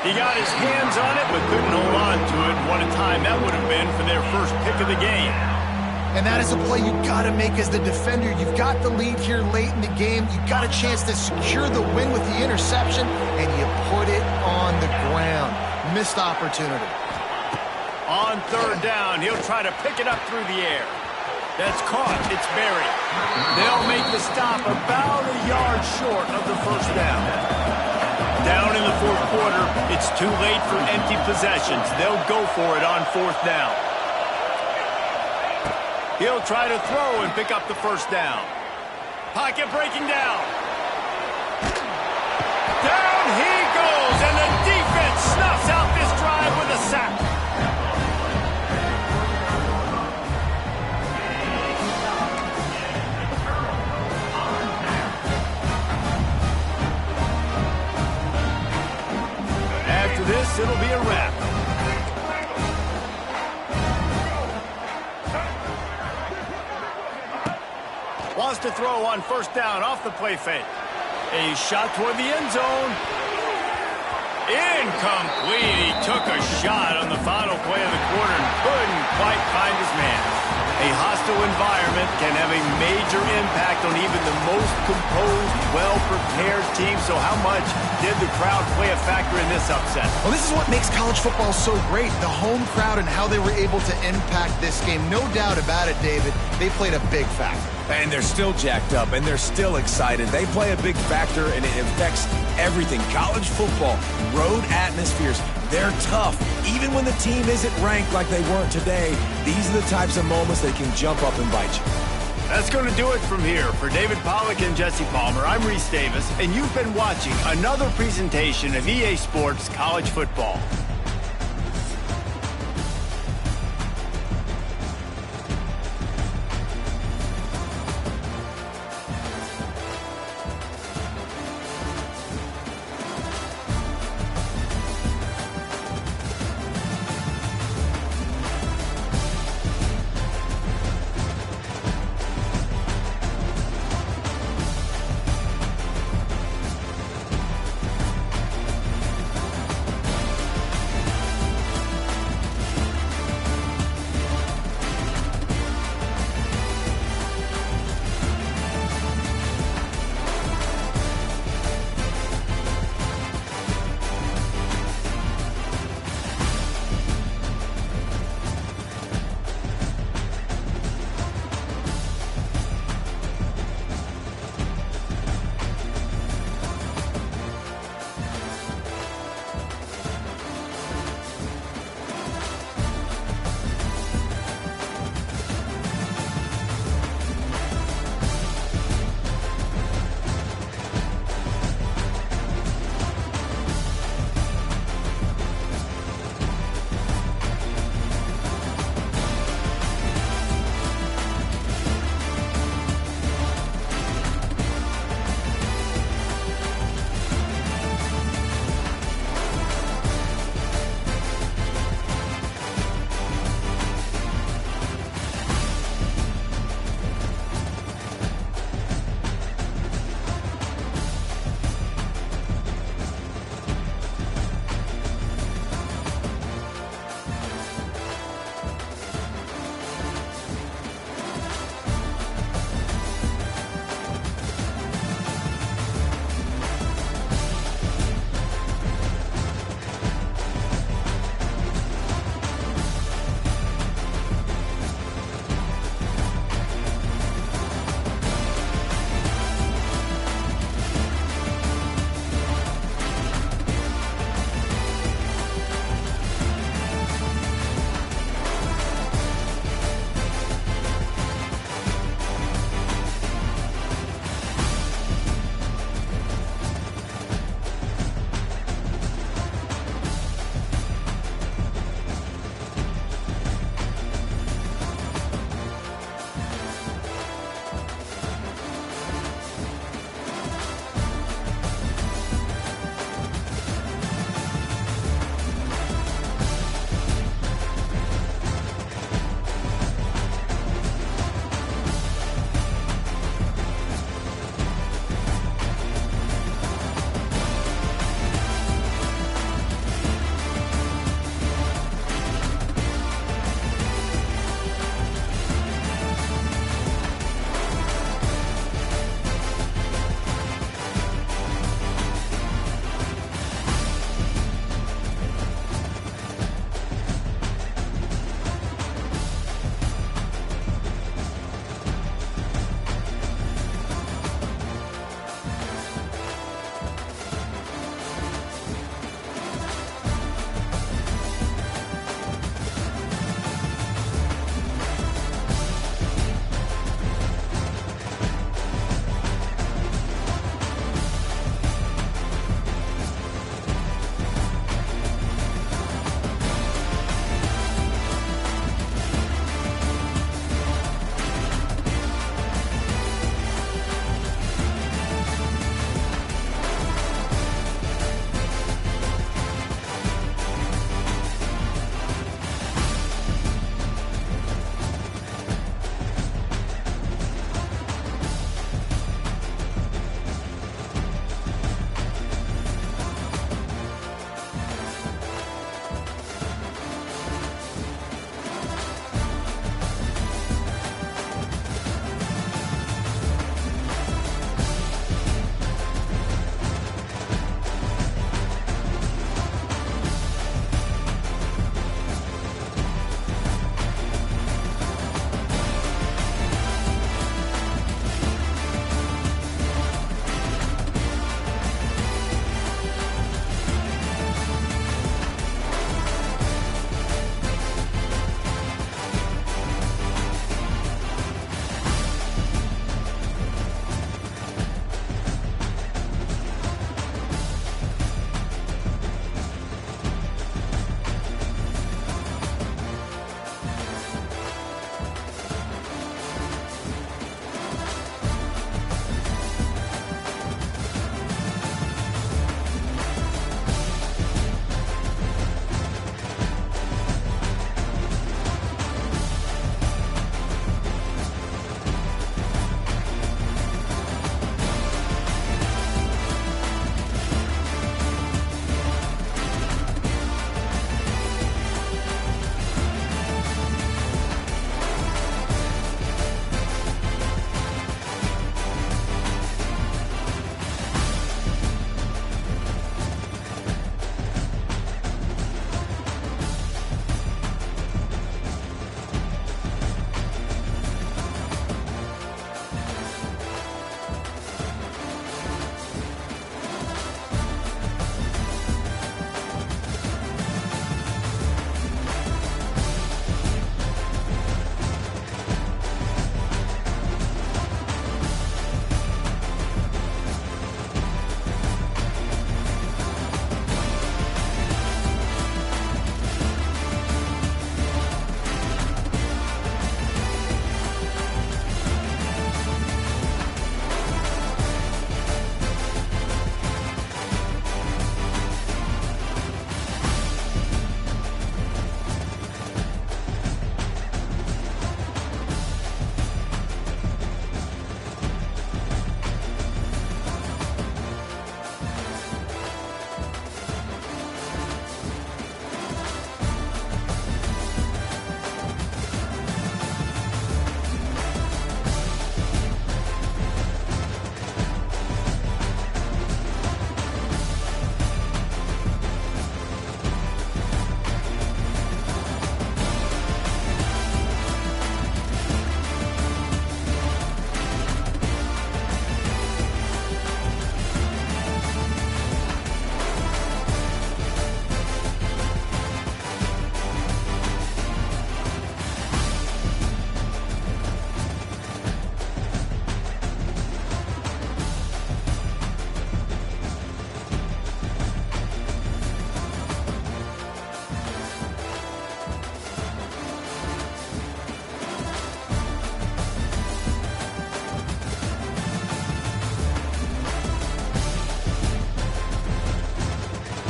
He got his hands on it, but couldn't hold on to it. What a time that would have been for their first pick of the game. And that is a play you've got to make as the defender. You've got the lead here late in the game. You've got a chance to secure the win with the interception, and you put it on the ground. Missed opportunity. On third down, he'll try to pick it up through the air. That's caught. It's buried. They'll make the stop about a yard short of the first down. Down in the fourth quarter, it's too late for empty possessions. They'll go for it on fourth down. He'll try to throw and pick up the first down. Pocket breaking down. Down he goes, and the defense snuffs out this drive with a sack. After this, it'll be a wrap. Wants to throw on first down off the play fake. A shot toward the end zone. Incomplete. He took a shot on the final play of the quarter and couldn't quite find his man. A hostile environment can have a major impact on even the most composed, well-prepared team. So how much did the crowd play a factor in this upset? Well, this is what makes college football so great. The home crowd and how they were able to impact this game. No doubt about it, David. They played a big factor. And they're still jacked up, and they're still excited. They play a big factor, and it affects everything. College football, road atmospheres, they're tough. Even when the team isn't ranked like they weren't today, these are the types of moments that can jump up and bite you. That's going to do it from here. For David Pollack and Jesse Palmer, I'm Reese Davis, and you've been watching another presentation of EA Sports College Football.